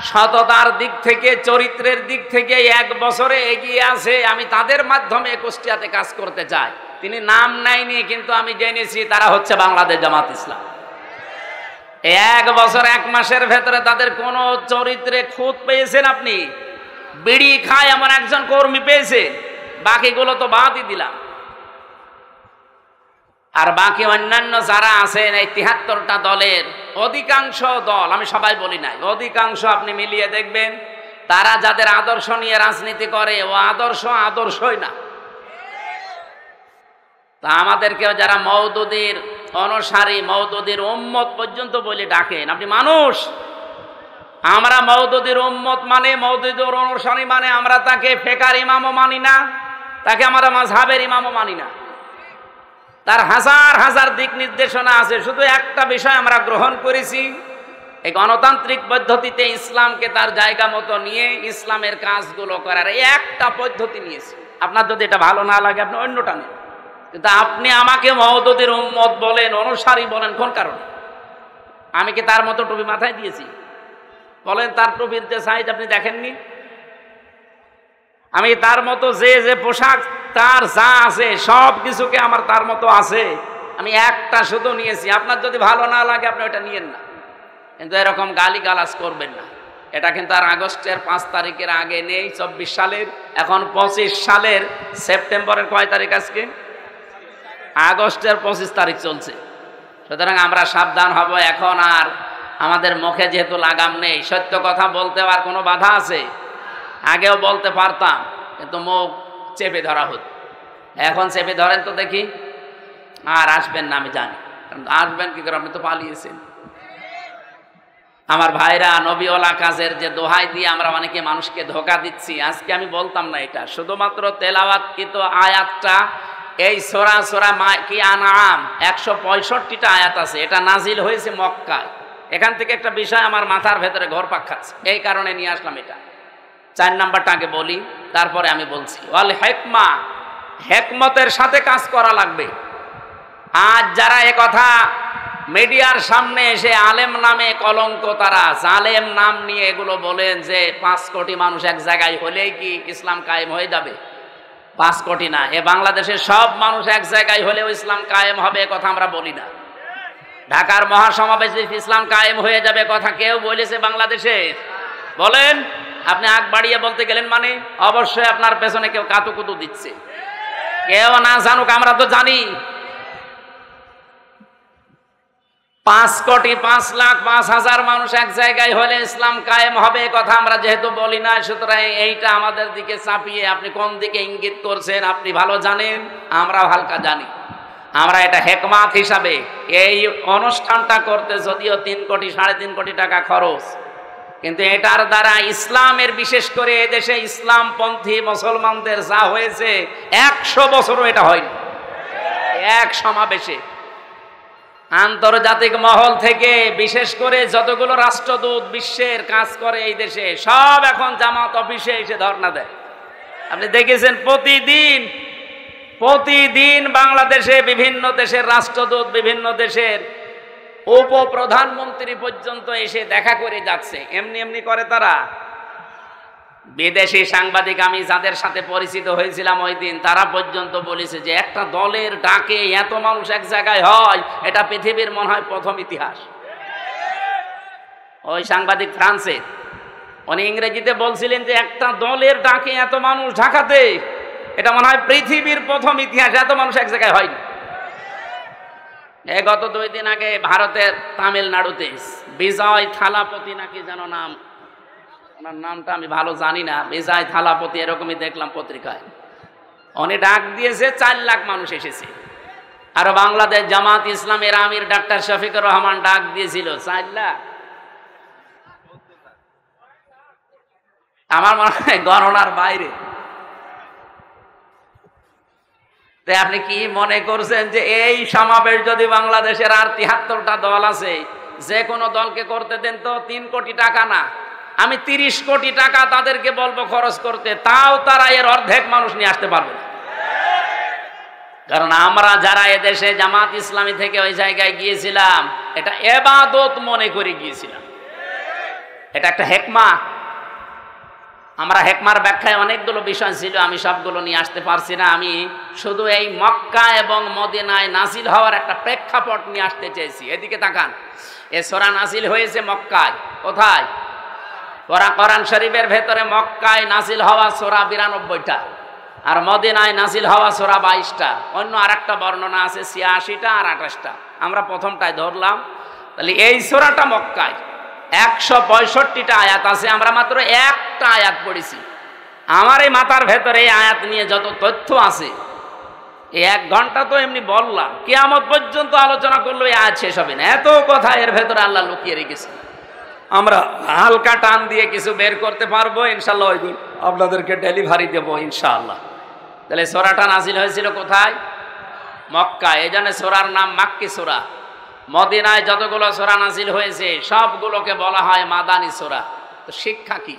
সততার দিক থেকে, চরিত্রের দিক থেকে 1 বছরে এগিয়ে আছে, আমি তাদের মাধ্যমে কুষ্টিয়াতে কাজ করতে চাই। তিনি নাম নেয়নি, কিন্তু আমি জেনেছি তারা হচ্ছে বাংলাদেশ জামাত ইসলাম। 1 বছর 1 মাসের ভেতরে তাদের কোন চরিত্রে খুঁত পেয়েছেন আপনি? বিড়ি খায় এমন একজন কর্মী পেয়েছে, বাকিগুলো তো বাদই দিলাম। আর বাকি অন্যান্য যারা আছেন এই 73টা দলের অধিকাংশ দল, আমি সবাই বলি নাই, অধিকাংশ আপনি মিলিয়ে দেখবেন তারা যাদের আদর্শ নিয়ে রাজনীতি করে ও আদর্শই না। তা আমাদেরকেও যারা মওদুদির অনুসারী, মওদুদির উম্মত পর্যন্ত বলে ডাকেন, আপনি মানুষ, আমরা মওদুদির উম্মত মানে, মওদুদির অনুসারী মানে আমরা তাকে ফেকার ইমামও মানি না, তাকে আমরা মাযহাবের ইমামও মানি না। তার হাজার হাজার দিক নির্দেশনা আছে, শুধু একটা বিষয় আমরা গ্রহণ করেছি, এই গণতান্ত্রিক পদ্ধতিতে ইসলামকে তার জায়গা মতো নিয়ে ইসলামের কাজগুলো করার এই একটা পদ্ধতি নিয়েছি। আপনার যদি এটা ভালো না লাগে আপনি অন্যটা নেন, কিন্তু আপনি আমাকে মওদুদির উম্মত বলেন, অনুসারী বলেন, কোন কারণে? আমি কি তার মতো টুপি মাথায় দিয়েছি? বলেন, তার টুপির যে সাইজ আপনি দেখেননি? আমি তার মতো যে পোশাক তার যা আছে সব কিছুকে আমার তার মতো আছে, আমি একটা শুধু নিয়েছি। আপনার যদি ভালো না লাগে আপনি ওটা নিয়েন না, কিন্তু এরকম গালিগালাজ করবেন না। এটা কিন্তু আর আগস্টের 5 তারিখের আগে নেই, 24 সালের, এখন 25 সালের সেপ্টেম্বরের কয় তারিখ আজকে? আগস্টের 25 তারিখ চলছে। সুতরাং আমরা সাবধান হব। এখন আর আমাদের মুখে যেহেতু লাগাম নেই, সত্য কথা বলতে আর কোনো বাধা আছে? আগেও বলতে পারতাম, কিন্তু মুখ চেপে ধরা হতো। এখন চেপে ধরেন তো দেখি, আর আসবেন না আমি জানি। আসবেন কি করে, আপনি তো পালিয়েছেন। আমার ভাইরা, নবীওয়ালা কাজের যে দোহাই দিয়ে আমরা অনেকে মানুষকে ধোঁকা দিচ্ছি, আজকে আমি বলতাম না এটা, শুধুমাত্র তেলাওয়াতকৃত আয়াতটা এই সূরা কি আনআম 165টা আয়াত আছে, এটা নাজিল হয়েছে মক্কায়। এখান থেকে একটা বিষয় আমার মাথার ভেতরে ঘুরপাক খাচ্ছে, এই কারণে নিয়ে আসলাম এটা। 4 নাম্বারটা আগে বলি, তারপরে আমি বলছি। ওয়াল হিকমা, হিকমতের সাথে কাজ করা লাগবে। আজ যারা কথা মিডিয়ার সামনে এসে আলেম নামে কলঙ্ক, তারা জালেম নাম নিয়ে এগুলো বলেন যে 5 কোটি মানুষ এক জায়গায় হলেই কি ইসলাম কায়েম হয়ে যাবে? 5 কোটি না, এ বাংলাদেশের সব মানুষ এক জায়গায় হলেও ইসলাম কায়েম হবে, এ কথা আমরা বলি না। ঢাকার মহাসমাবেশে ইসলাম কায়েম হয়ে যাবে কথা কেউ বলেছে বাংলাদেশে? বলেন। আপনি আগ বাড়িয়ে বলতে গেলেন মানে অবশ্যই আপনার পেছনে কেউ কাতুকুতু দিচ্ছে। কেউ না জানুক, আমরা তো জানি 5 কোটি 5 লাখ 5,000 মানুষ এক জায়গায় হলে ইসলাম কায়েম হবে কথা আমরা যেহেতু বলি না, সুতরাং এইটা আমাদের দিকে চাপিয়ে আপনি কোন দিকে ইঙ্গিত করছেন আপনি ভালো জানেন, আমরাও হালকা জানি। আমরা এটা হিকমত হিসাবে এই অনুষ্ঠানটা করতে যদিও 3 কোটি 3.5 কোটি টাকা খরচ, কিন্তু এটার দ্বারা ইসলামের, বিশেষ করে এদেশে ইসলামপন্থী মুসলমানদের যা হয়েছে 100 বছরও এটা হয়নি। এক সমাবেশে আন্তর্জাতিক মহল থেকে বিশেষ করে যতগুলো রাষ্ট্রদূত বিশ্বের কাজ করে এই দেশে, সব এখন জামাত অফিসে এসে ধর্ণা দেয়। আপনি দেখেছেন প্রতিদিন বাংলাদেশে বিভিন্ন দেশের রাষ্ট্রদূত, বিভিন্ন দেশের উপপ্রধানমন্ত্রী পর্যন্ত এসে দেখা করে যাচ্ছে। এমনি করে তারা। বিদেশি সাংবাদিক আমি যাদের সাথে পরিচিত হয়েছিলাম ওই দিন, তারা পর্যন্ত বলেছে যে একটা দলের ডাকে এত মানুষ এক জায়গায় হয়, এটা পৃথিবীর মনে হয় প্রথম ইতিহাস। ওই সাংবাদিক ফ্রান্সের, উনি ইংরেজিতে বলছিলেন যে একটা দলের ডাকে এত মানুষ ঢাকাতে, এটা মনে হয় পৃথিবীর প্রথম ইতিহাস, এত মানুষ এক জায়গায় হয়নি। গত 2 দিন আগে ভারতের তামিলনাড়ুতে বিজয় থালাপতি নাকি যেন নাম, ওনার নামটা আমি ভালো জানি না, বিজয় থালাপতি এরকমই দেখলাম পত্রিকায়, উনি ডাক দিয়েছে 4 লাখ মানুষ এসেছে। আর বাংলাদেশ জামাত ইসলামের আমির ডাক্তার শফিকুর রহমান ডাক দিয়েছিল 4 লাখ। আমার মনে হয় গণনার বাইরে। আপনি কি মনে করছেন যে এই সমাবেশ যদি বাংলাদেশের আর 73টা দল আছে, যে কোনো দলকে করতে দেন তো 3 কোটি টাকা না, আমি 30 কোটি টাকা তাদেরকে বলবো খরচ করতে, তাও তারা এর অর্ধেক মানুষ নিয়ে আসতে পারবে না। কারণ আমরা যারা এদেশে জামাত ইসলামী থেকে ওই জায়গায় গিয়েছিলাম, এটা ইবাদত মনে করে গিয়েছিলাম। এটা একটা হিকমা। আমরা হিকমার ব্যাখ্যায় অনেকগুলো বিষয় ছিল, আমি সবগুলো নিয়ে আসতে পারছি না। আমি শুধু এই মক্কা এবং মদিনায় নাজিল হওয়ার একটা প্রেক্ষাপট নিয়ে আসতে চেয়েছি। এদিকে তাকান, এ সূরা নাজিল হয়েছে মক্কায়। কোথায়? কোরআন শরীফের ভেতরে মক্কায় নাজিল হওয়া সূরা 92টা, আর মদিনায় নাজিল হওয়া সূরা 22টা। অন্য আরেকটা বর্ণনা আছে 86টা আর 28টা। আমরা প্রথমটায় ধরলাম। তাহলে এই সূরাটা মক্কায় 165টা আয়াত আছে, আমরা মাত্র একটা আয়াত পড়েছি। আমার এই মাথার ভেতরে এই আয়াত নিয়ে যত তথ্য আছে, এই 1 ঘন্টা তো এমনি বললাম, কিয়ামত পর্যন্ত আলোচনা করলে এই আয়াত শেষ হবে না। এত কথা এর ভেতরে আল্লাহ লুকিয়ে রেখেছে। আমরা হালকা টান দিয়ে কিছু বের করতে পারবো ইনশাআল্লাহ, ওইগুলো আপনাদেরকে ডেলিভারি দেবো ইনশাআল্লাহ। তাহলে সূরাটা নাজিল হয়েছিল কোথায়? মক্কা। এই জন্য সূরার নাম মাক্কি সূরা। মদিনায় যতগুলো সূরা নাজিল হয়েছে সবগুলোকে বলা হয় মাদানী সূরা। তো শিক্ষা কি?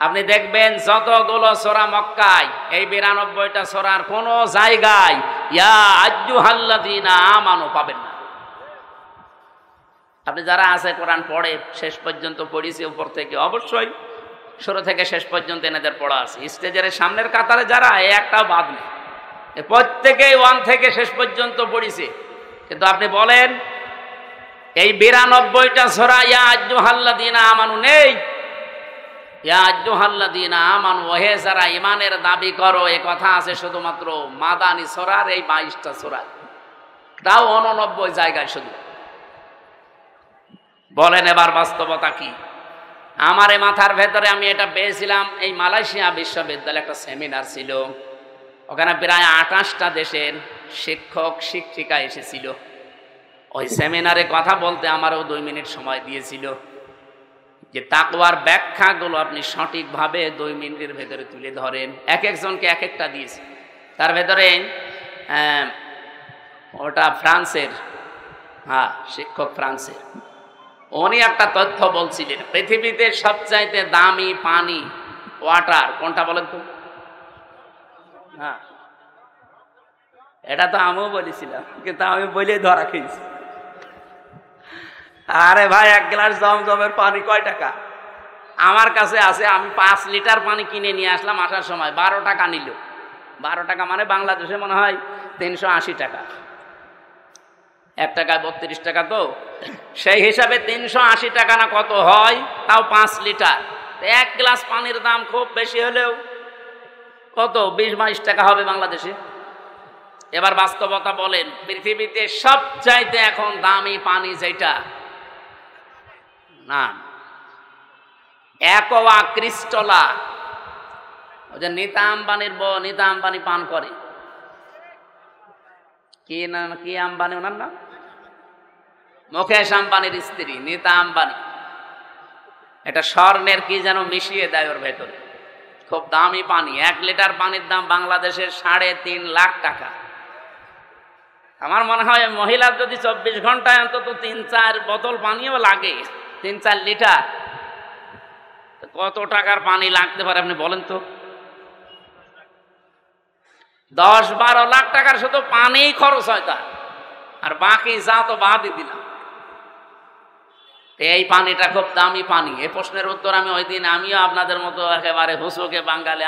আপনি দেখবেন যতগুলো সূরা মক্কায়, এই 92টা সূরার কোন জায়গায় ইয়া আইয়ুহাল্লাযীনা আমানু পাবেন না। আপনি যারা আছে কোরআন পড়ে, শেষ পর্যন্ত পড়িছে উপর থেকে, অবশ্যই শুরু থেকে শেষ পর্যন্ত এনাদের পড়া আছে। স্টেজের সামনের কাতারে যারা, একটাও বাদ নেই, প্রত্যেকেই 1 থেকে শেষ পর্যন্ত পড়িছে। কিন্তু আপনি বলেন এই 92টা সূরা ইয়া আইয়ুহাল্লাযীনা আমানু নেই। ইয়া আইয়ুহাল্লাযীনা আমানু, ওহে যারা ঈমানের দাবি করো, এই কথা আছে শুধুমাত্র মাদানী সূরার এই 22টা সূরা, তাও 89 জায়গায় শুধু। বলেন এবার বাস্তবতা কি? আমার এই মাথার ভেতরে আমি এটা পেয়েছিলাম, এই মালয়েশিয়া বিশ্ববিদ্যালয়ে একটা সেমিনার ছিল, ওখানে প্রায় 28টা দেশের শিক্ষক শিক্ষিকা এসেছিল। ওই সেমিনারে কথা বলতে আমারও 2 মিনিট সময় দিয়েছিল, যে তাকওয়ার ব্যাখ্যাগুলো আপনি সঠিকভাবে 2 মিনিটের ভেতরে তুলে ধরেন। এক একজনকে এক একটা দিয়েছি। তার ভেতরে ওটা ফ্রান্সের, হ্যাঁ শিক্ষক ফ্রান্সের, উনি একটা তথ্য বলছিলেন, পৃথিবীতে সবচাইতে দামি পানি ওয়াটার কোনটা বলেন তো? হ্যাঁ এটা তো আমিও বলেছিলাম, কিন্তু আমি বলে ধরা খেয়েছি। আরে ভাই, 1 গ্লাস জমজমের পানি কয় টাকা? আমার কাছে আছে, আমি 5 লিটার পানি কিনে নিয়ে আসলাম, আসার সময় 12 টাকা নিল। 12 টাকা মানে বাংলাদেশে মনে হয় 380 টাকা, 1 টাকায় 32 টাকা, তো সেই হিসাবে 380 টাকা না কত হয়, তাও 5 লিটার। 1 গ্লাস পানির দাম খুব বেশি হলেও কত, 20-22 টাকা হবে বাংলাদেশে। এবার বাস্তবতা বলেন, পৃথিবীতে সবচাইতে এখন দামি পানি যেটা, না অ্যাকোয়া ক্রিস্টালা, ওই যে নীতা আম্বানির নীতা আম্বানি পান করে, কি না, কি আম্বানি ওনার নাম, মুকেশ আম্বানির স্ত্রী নীতা আম্বানি, এটা স্বর্ণের কি যেন মিশিয়ে দেয় ওর ভেতরে, খুব দামি পানি। 1 লিটার পানির দাম বাংলাদেশের 3.5 লাখ টাকা। আমার মনে হয় মহিলার যদি 24 ঘন্টায় অন্তত 3-4 বোতল পানিও লাগে, 3-4 লিটার, কত টাকার পানি লাগতে পারে আপনি বলেন তো? 10-12 লাখ টাকার শুধু পানি খরচ হয় তার, আর বাকি যা তো বাদই দিলাম। এই পানিটা খুব দামি পানি। এই প্রশ্নের উত্তর আমি ওই দিন, আমিও আপনাদের মতো একেবারে হুসুকে বাঙালি,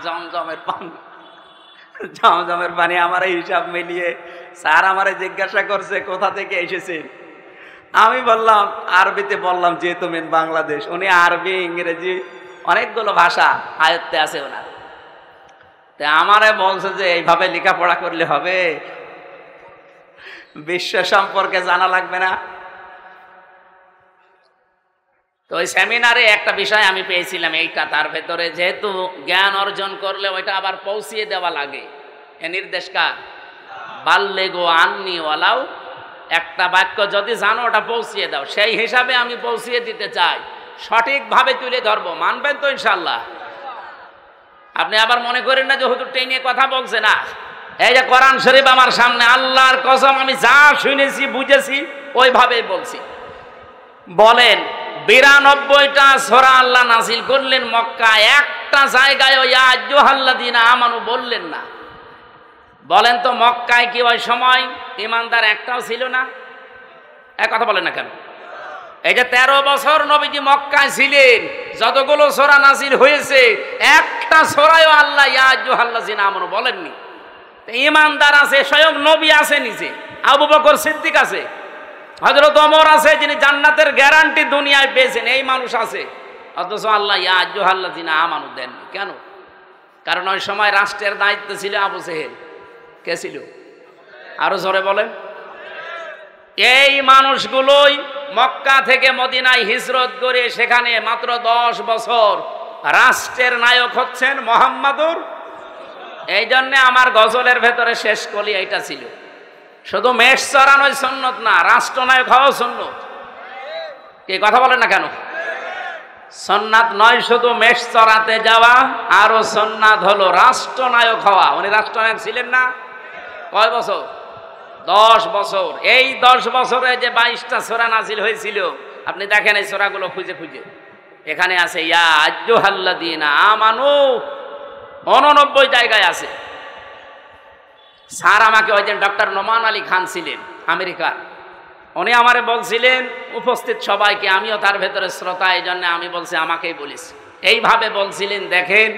জমজমের পানি, জমজমের পানি, আমার এই হিসাব মিলিয়ে স্যার আমারে জিজ্ঞাসা করছে কোথা থেকে এসেছেন। আমি বললাম, আরবিতে বললাম, যেহেতু মেন বাংলাদেশ। উনি আরবি, ইংরেজি অনেকগুলো ভাষা আয়ত্তে আছে ওনার। তা আমারে বলছে যে এইভাবে লেখাপড়া করলে হবে, বিশ্ব সম্পর্কে জানা লাগবে না? তো ওই সেমিনারে একটা বিষয় আমি পেয়েছিলাম এইটা, তার ভেতরে যেহেতু জ্ঞান অর্জন করলে ওইটা আবার পৌঁছিয়ে দেওয়া লাগে। এ নির্দেশ কার? বাল্লেগো আন্নি ওয়ালাউ, একটা বাক্য যদি জানো ওটা পৌঁছিয়ে দাও। সেই হিসাবে আমি পৌঁছিয়ে দিতে চাই, সঠিকভাবে তুলে ধরবো। মানবেন তো ইনশাল্লাহ? আপনি আবার মনে করেন না যে হুজুর টেনে কথা বলছে না। এই যে কোরআন শরীফ আমার সামনে, আল্লাহর কসম আমি যা শুনেছি বুঝেছি ওইভাবেই বলছি। বলেন 92টা সূরা আল্লাহ নাযিল করলেন মক্কা, একটা জায়গায় ওই ইয়া আইয়ুহাল্লাযীনা আমানু বললেন না। বলেন তো মক্কায় কি ওই সময় ঈমানদার একটাও ছিল না? এক কথা বলেন না কেন? এই যে 13 বছর নবীজি মক্কায় ছিলেন, যতগুলো সূরা নাযিল হয়েছে একটা সূরায়ও আল্লাহ ইয়া আইয়ুহাল্লাযীনা আমানু বলেননি। ঈমানদার আছে, স্বয়ং নবী আছে নিজে, আবু বকর সিদ্দিক আছে, হযরত ওমর আছে, যিনি জান্নাতের গ্যারান্টি দুনিয়ায় পেয়েছেন, এই মানুষ আছে, অথচ আল্লাহ ইয়া আইয়ুহাল্লাযীনা আমানু দেননি। কেন? কারণ ওই সময় রাষ্ট্রের দায়িত্ব ছিল আবু জেহেল। কে ছিল? আরো জোরে বলেন। এই মানুষগুলোই মক্কা থেকে মদিনায় হিজরত করে সেখানে মাত্র 10 বছর রাষ্ট্রের নায়ক হচ্ছেন মুহাম্মাদুর। এই জন্য আমার গজলের ভেতরে শেষ কলি এইটা ছিল, শুধু মেষ চড়ানোই সুন্নত না, রাষ্ট্রনায়ক হওয়া সুন্নত। কি কথা বলেন না কেন? সুন্নাত নয় শুধু মেষ চড়াতে যাওয়া, আরো সুন্নাত হলো রাষ্ট্রনায়ক হওয়া। উনি রাষ্ট্রনায়ক ছিলেন না? কয় বছর? 10 বছর। এই 10 বছরে যে 22টা সূরা নাযিল হয়েছিল, আপনি দেখেন এই সূরাগুলো খুঁজে খুঁজে, এখানে আছে ইয়া আইয়ুহাল্লাযীনা আমানু, 89 জায়গায় আছে। স্যার আমাকে ওই দিন ডক্টর নোমান আলী খান ছিলেন আমেরিকার, উনি আমারে বলছিলেন উপস্থিত সবাইকে, আমিও তার ভেতরে শ্রোতা, এই জন্য আমি বলছি আমাকেই বলিস। এইভাবে বলছিলেন, দেখেন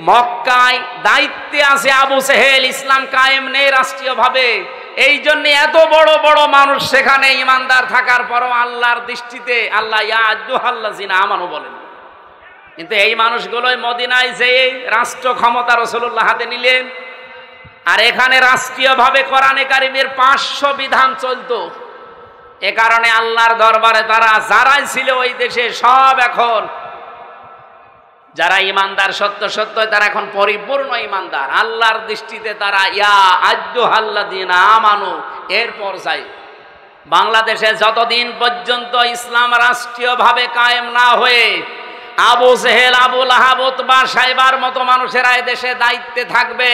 মক্কায় দায়িত্বে আছে আবু জেহেল, ইসলাম কায়েম নেই রাষ্ট্রীয়ভাবে, এই জন্য এত বড় বড় মানুষ সেখানে ইমানদার থাকার পরও আল্লাহর দৃষ্টিতে আল্লাহ ইয়া আইয়ুহাল্লাযীনা আমানু বলেন। কিন্তু এই মানুষগুলোই মদিনায় যেয়ে রাষ্ট্র ক্ষমতা রাসূলুল্লাহ হাতে নিলেন, আর এখানে রাষ্ট্রীয়ভাবে কোরআনে কারিমের 500 বিধান চলতো। এ কারণে আল্লাহর দরবারে তারা যারাই ছিল ওই দেশে সব এখন যারা ইমানদার সত্য সত্য, তারা এখন পরিপূর্ণ ইমানদার। আল্লাহর দৃষ্টিতে তারা ইয়া আইয়ুহাল্লাযীনা আমানু এর পর্যায়ে। বাংলাদেশে যতদিন পর্যন্ত ইসলাম রাষ্ট্রীয়ভাবে কায়েম না হয়ে আবু জেহেল, আবু লাহাব, উতবা, সাইবার মতো মানুষেরা দেশে দায়িত্বে থাকবে,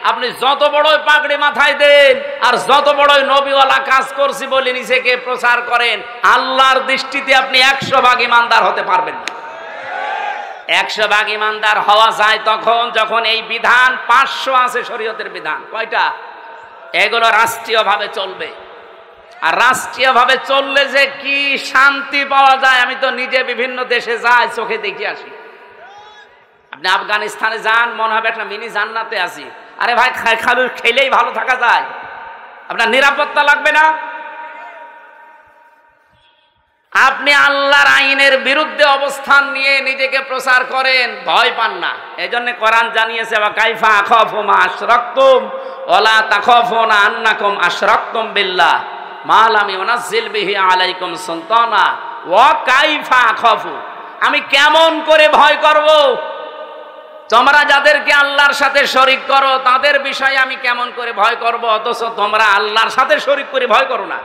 আপনি যত বড়ই পাগড়ি মাথায় দেন আর যত বড়ই নবীওয়ালা কাজ করছি বলে নিজেকে প্রচার করেন, আল্লাহর দৃষ্টিতে আপনি 100 ভাগ ইমানদার হতে পারবেন না। 100 ভাগ ইমানদার হওয়া যায় তখন যখন এই বিধান 500 আছে শরীয়তের বিধান, কয়টা? এগুলো রাষ্ট্রীয়ভাবে চলবে। আর রাষ্ট্রীয়ভাবে চললে যে কি শান্তি পাওয়া যায়, আমি তো নিজে বিভিন্ন দেশে যাই, চোখে দেখে আসি। আপনি আফগানিস্তানে যান, মনে হবে একটা মিনি জান্নাতে আছি। আরে ভাই, খালু খেলেই ভালো থাকা যায়, আপনার নিরাপত্তা লাগবে না। আপনি আল্লাহর আইনের বিরুদ্ধে অবস্থান নিয়ে নিজেকে প্রচার করেন, ভয় পান না। এই জন্য কোরআন জানিয়েছে, ওয়া কাইফা আখাফু মা আশরাকতুম ওয়ালা তাখাফুনা আন্নাকুম আশরাকতুম বিল্লাহ মা লাম ইউনাজ্জিল বিহি আলাইকুম সুলতানা ওয়া কাইফা আখাফু, আমি কেমন করে ভয় করব? তোমরা যাদেরকে আল্লাহর সাথে শরীক করো তাদের বিষয়ে আমি কেমন করে ভয় করব, অথচ তোমরা আল্লাহর সাথে শরীক করে ভয় করো না।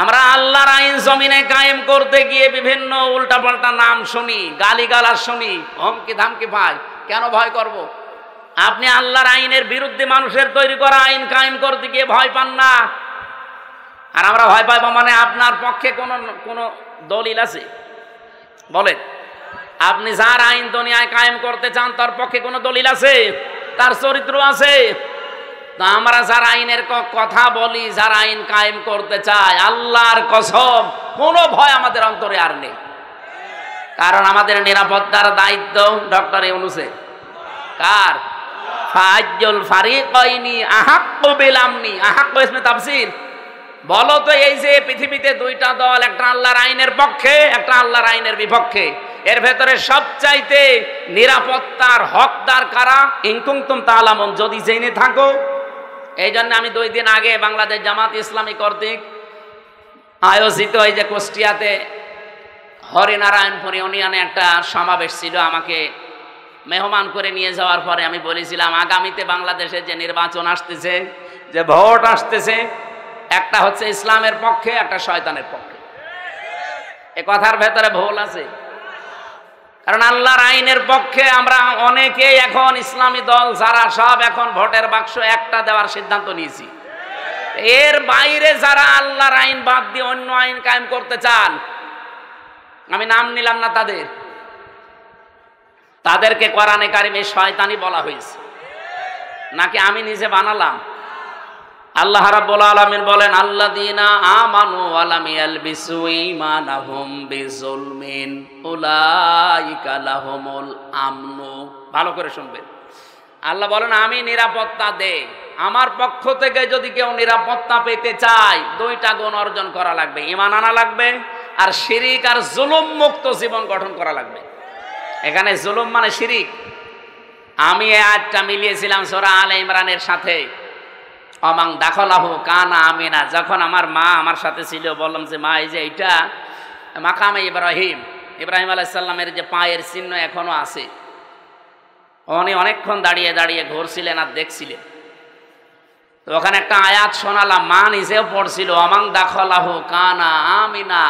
আমরা আল্লাহর আইন জমিনে কায়েম করতে গিয়ে বিভিন্ন উল্টাপাল্টা নাম শুনি, গালিগালাজ শুনি, হুমকি ধামকি পাই, কেন ভয় করব? আপনি আল্লাহর আইনের বিরুদ্ধে মানুষের তৈরি করা আইন কায়েম করতে গিয়ে ভয় পান না। আর আমরা ভয় পাইব মানে আপনার পক্ষে কোনো দলিল আছে? বলেন, আপনি যার আইন দুনিয়ায় কায়েম করতে চান তার পক্ষে কোনো দলিল আছে? তার চরিত্র আছে? তা আমরা যার আইনের কথা বলি, যার আইন কায়েম করতে চাই, আল্লাহর কসম কোনো ভয় আমাদের অন্তরে আর নেই। কারণ আমাদের নিরাপত্তার দায়িত্ব ডক্টর ইউনূসের। কার? ফাজ্জুল ফারিকাইনি আহাক্কু বিল আমনি। আহাক্কু ইসমে তাফসীর। বলো তো, এই যে পৃথিবীতে দুইটা দল, একটা আল্লাহর আইনের পক্ষে, একটা আল্লাহর আইনের বিপক্ষে, এর ভেতরে সবচাইতে নিরাপত্তার হকদার কারা? ইন কুনতুম তা'লামুন, যদি জেনে থাকো। এই জন্য আমি 2 দিন আগে বাংলাদেশ জামাত ইসলামী কর্তৃক আয়োজিত এই যে কুষ্টিয়াতে হরিনারায়ণপুর ইউনিয়নে একটা সমাবেশ ছিল, আমাকে মেহমান করে নিয়ে যাওয়ার পরে আমি বলেছিলাম, আগামীতে বাংলাদেশে যে নির্বাচন আসতেছে, যে ভোট আসতেছে, একটা হচ্ছে ইসলামের পক্ষে, একটা শয়তানের পক্ষে। এ কথার ভেতরে ভুল আছে। কারণ আল্লাহর আইনের পক্ষে আমরা অনেকেই এখন ইসলামী দল যারা সব এখন ভোটের বাক্স একটা দেওয়ার সিদ্ধান্ত নিয়েছি। এর বাইরে যারা আল্লাহর আইন বাদ দিয়ে অন্য আইন কায়েম করতে চান, আমি নাম নিলাম না তাদেরকে কোরআনে কারিমে শয়তানি বলা হয়েছে, নাকি আমি নিজে বানালাম? আল্লাহ রাব্বুল আলামিন বলেন, আল্লাযীনা আমানু ওয়া লাম ইয়ালবিসু ঈমানাহুম বিযুলমিন উলাইকা লাহুমুল আমনু। ভালো করে শুনবেন, আল্লাহ বলেন আমি নিরাপত্তা দেই। আমার পক্ষ থেকে যদি কেউ নিরাপত্তা পেতে চায়, 2টা গুণ অর্জন করা লাগবে, ঈমান আনা লাগবে, আর শিরিক আর জুলুম মুক্ত জীবন গঠন করা লাগবে। এখানে জুলুম মানে শিরিক। আমি এই আয়াতটা মিলিয়েছিলাম সূরা আলে ইমরানের সাথে। অমাং দাখলাহু কানা আমিনা। যখন আমার মা আমার সাথে ছিল, বললাম যে মা, এই যে এইটা মাকামে ইব্রাহিম আলাইহিস সালামের যে পায়ের চিহ্ন এখনো আছে। উনি অনেকক্ষণ দাঁড়িয়ে দাঁড়িয়ে ঘুরছিলেন আর দেখছিলেন। তো ওখানে একটা আয়াত শোনালাম, মা নিজেও পড়ছিল, অমাং দাখলাহু কানা আমিনা,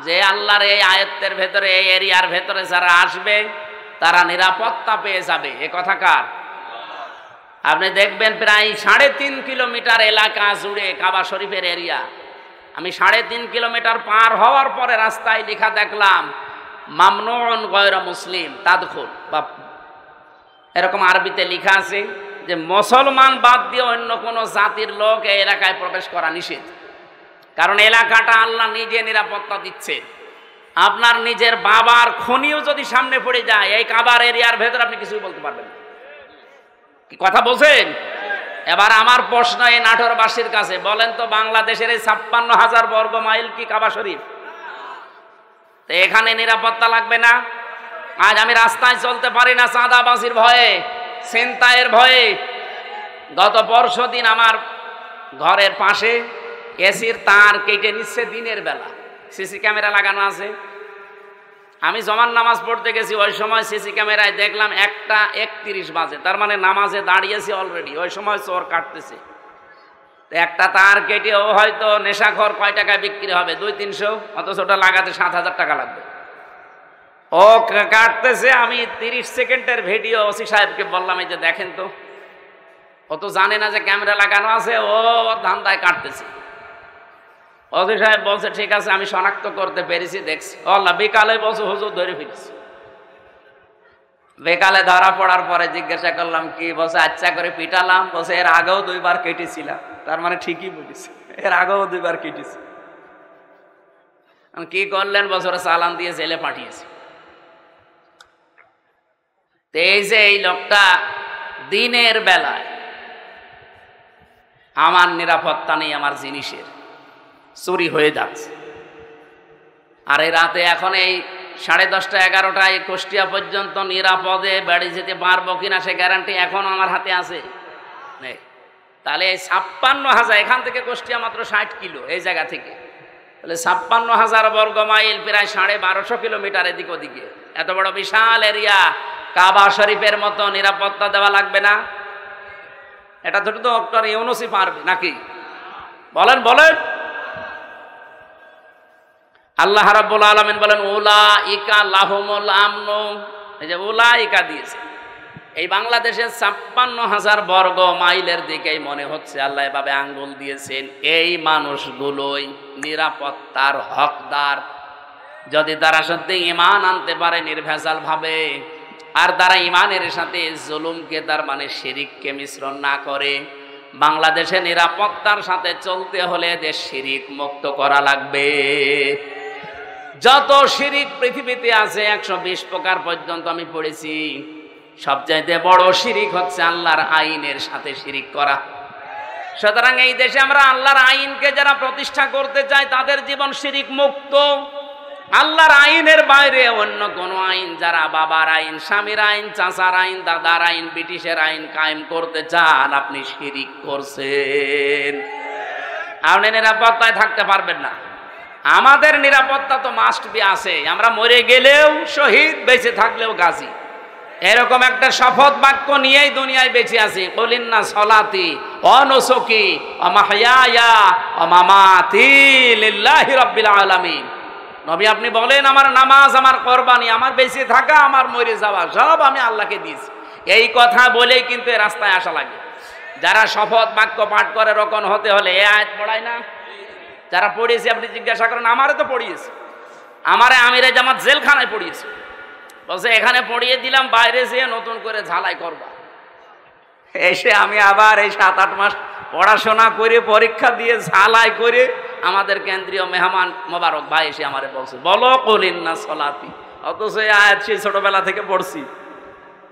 যে আল্লাহর এই আয়াতের ভেতরে, এই এরিয়ার ভেতরে যারা আসবে তারা নিরাপত্তা পেয়ে যাবে। এ কথা কার? আপনি দেখবেন প্রায় 3.5 কিলোমিটার এলাকা জুড়ে কাবা শরীফের এরিয়া। আমি 3.5 কিলোমিটার পার হওয়ার পরে রাস্তায় লেখা দেখলাম, মামনুউন গায়রা মুসলিম তাদখুল, বা এরকম আরবিতে লেখা আছে যে মুসলমান বাদ দিয়ে অন্য কোনো জাতির লোক এই এলাকায় প্রবেশ করা নিষেধ। কারণ এলাকাটা আল্লাহ নিজে নিরাপত্তা দিচ্ছে। আপনার নিজের বাবার খনিও যদি সামনে পড়ে যায়, এই কাবার এরিয়ার ভেতরে আপনি কিছুই বলতে পারবেন না। কি কথা বলছেন? এবার আমার প্রশ্ন এই নাটোরবাসীর কাছে, বলেন তো, বাংলাদেশের এই 56,000 বর্গ মাইল কি কাবা শরীফ? তো এখানে নিরাপত্তা লাগবে না? আজ আমি রাস্তায় চলতে পারি না চাঁদাবাজির ভয়ে, ছিনতাইয়ের ভয়ে। গত পরশুদিন আমার ঘরের পাশে এসির তার কেটে নিচ্ছে দিনের বেলা, সিসি ক্যামেরা লাগানো আছে। আমি জমান নামাজ পড়তে গেছি, ওই সময় সিসি ক্যামেরায় দেখলাম 1টা 31 বাজে, তার মানে নামাজে দাঁড়িয়েছি অলরেডি, ওই সময় চোর কাটতেছে। একটা তার কেটে ও হয়তো নেশাখোর কয় টাকায় বিক্রি হবে, 200-300, অথচ ওটা লাগাতে 7,000 টাকা লাগবে। ও কাটতেছে, আমি 30 সেকেন্ডের ভিডিও ওসি সাহেবকে বললাম, এই যে দেখেন তো। ও তো জানে না যে ক্যামেরা লাগানো আছে, ও ধান্দায় কাটতেছে। ওসি সাহেব বলছে ঠিক আছে, আমি শনাক্ত করতে পেরেছি, দেখছি। আল্লাহ, বিকালে বলছে হুজুর ধরে ফিরেছি। বেকালে ধরা পড়ার পরে জিজ্ঞাসা করলাম কি, বলছে আচ্ছা করে পিটালাম। বলছে এর আগেও 2 বার কেটেছিলাম। তার মানে ঠিকই বলেছে, এর আগেও 2 বার কেটেছি। কি করলেন? বছরে চালান দিয়ে জেলে পাঠিয়েছে। এই যে এই লোকটা দিনের বেলায় আমার নিরাপত্তা নেই, আমার জিনিসের চুরি হয়ে যাচ্ছে, আর এই রাতে এখন এই 10:30 11টায় কুষ্টিয়া পর্যন্ত নিরাপদে বাড়ি যেতে পারবো কিনা সে গ্যারান্টি এখন আমার হাতে আছে নেই। তাহলে এই 56,000, এখান থেকে কুষ্টিয়া মাত্র 60 কিলো এই জায়গা থেকে, তাহলে 56,000 বর্গ মাইল, প্রায় 1250 কিলোমিটার এদিক ওদিকে, এত বড় বিশাল এরিয়া, কাবা শরীফের মতো নিরাপত্তা দেওয়া লাগবে না? এটা তো ডক্টর ইউনূসই পারবে নাকি? বলেন বলেন। আল্লাহ রাব্বুল আলামিন বলেন উলাইকা লাহুমুল আমনু, এই যে উলাইকা দিয়েছে। এই বাংলাদেশের 56,000 বর্গ মাইলের দিকেই মনে হচ্ছে আল্লাহ এভাবে আঙ্গুল দিয়েছেন। এই মানুষগুলোই নিরাপত্তার হকদার, যদি তারা সত্যি ঈমান আনতে পারে নির্ভেজাল ভাবে, আর তারা ঈমানের সাথে জুলুমকে, তার মানে শিরিককে মিশ্রণ না করে। বাংলাদেশে নিরাপত্তার সাথে চলতে হলে দেশ শিরিক মুক্ত করা লাগবে। যত শিরিক পৃথিবীতে আছে 120 প্রকার পর্যন্ত আমি পড়েছি, সবচাইতে বড় শিরিক হচ্ছে আল্লাহর আইনের সাথে শিরিক করা। সুতরাং এই দেশে আমরা আল্লাহর আইনকে যারা প্রতিষ্ঠা করতে চাই তাদের জীবন শিরিক মুক্ত। আল্লাহর আইনের বাইরে অন্য কোন আইন, যারা বাবার আইন, স্বামীর আইন, চাচার আইন, দাদার আইন, ব্রিটিশের আইন কায়েম করতে চান, আপনি শিরিক করছেন। আপনি নিরাপত্তায় থাকতে পারবেন না। আমাদের নিরাপত্তা তো মাস্ট বি আছে, আমরা মরে গেলেও শহীদ, বেঁচে থাকলেও গাজী। এরকম একটা শপথ বাক্য নিয়েই দুনিয়ায় বেঁচে আছি। কুলিন্না সলাতি ওয়া নুসুকি ওয়া মাহইয়ায়া ওয়া মামাতি লিল্লাহি রাব্বিল আলামিন। নবী আপনি বলেন আমার নামাজ, আমার কোরবানি, আমার বেঁচে থাকা, আমার মরে যাওয়া সব আমি আল্লাহকে দিয়েছি। এই কথা বলেই কিন্তু রাস্তায় আসা লাগে। যারা শপথ বাক্য পাঠ করে রকম হতে হলে এই আয়াত পড়ায় না? যারা পড়িয়েছে আপনি জিজ্ঞাসা করেন, আমারে তো পড়িয়েছে, আমারে আমিরে জামাত জেলখানায় পড়িয়েছে। বলছে এখানে পড়িয়ে দিলাম, বাইরে যেয়ে নতুন করে ঝালাই করবা। এসে আমি আবার এই 7-8 মাস পড়াশোনা করে, পরীক্ষা দিয়ে, ঝালাই করে, আমাদের কেন্দ্রীয় মেহমান মোবারক ভাই এসে আমারে বলছে বলো কুলিন্না সলাতি, অথচ এই আয়াত সেই ছোটবেলা থেকে পড়ছি।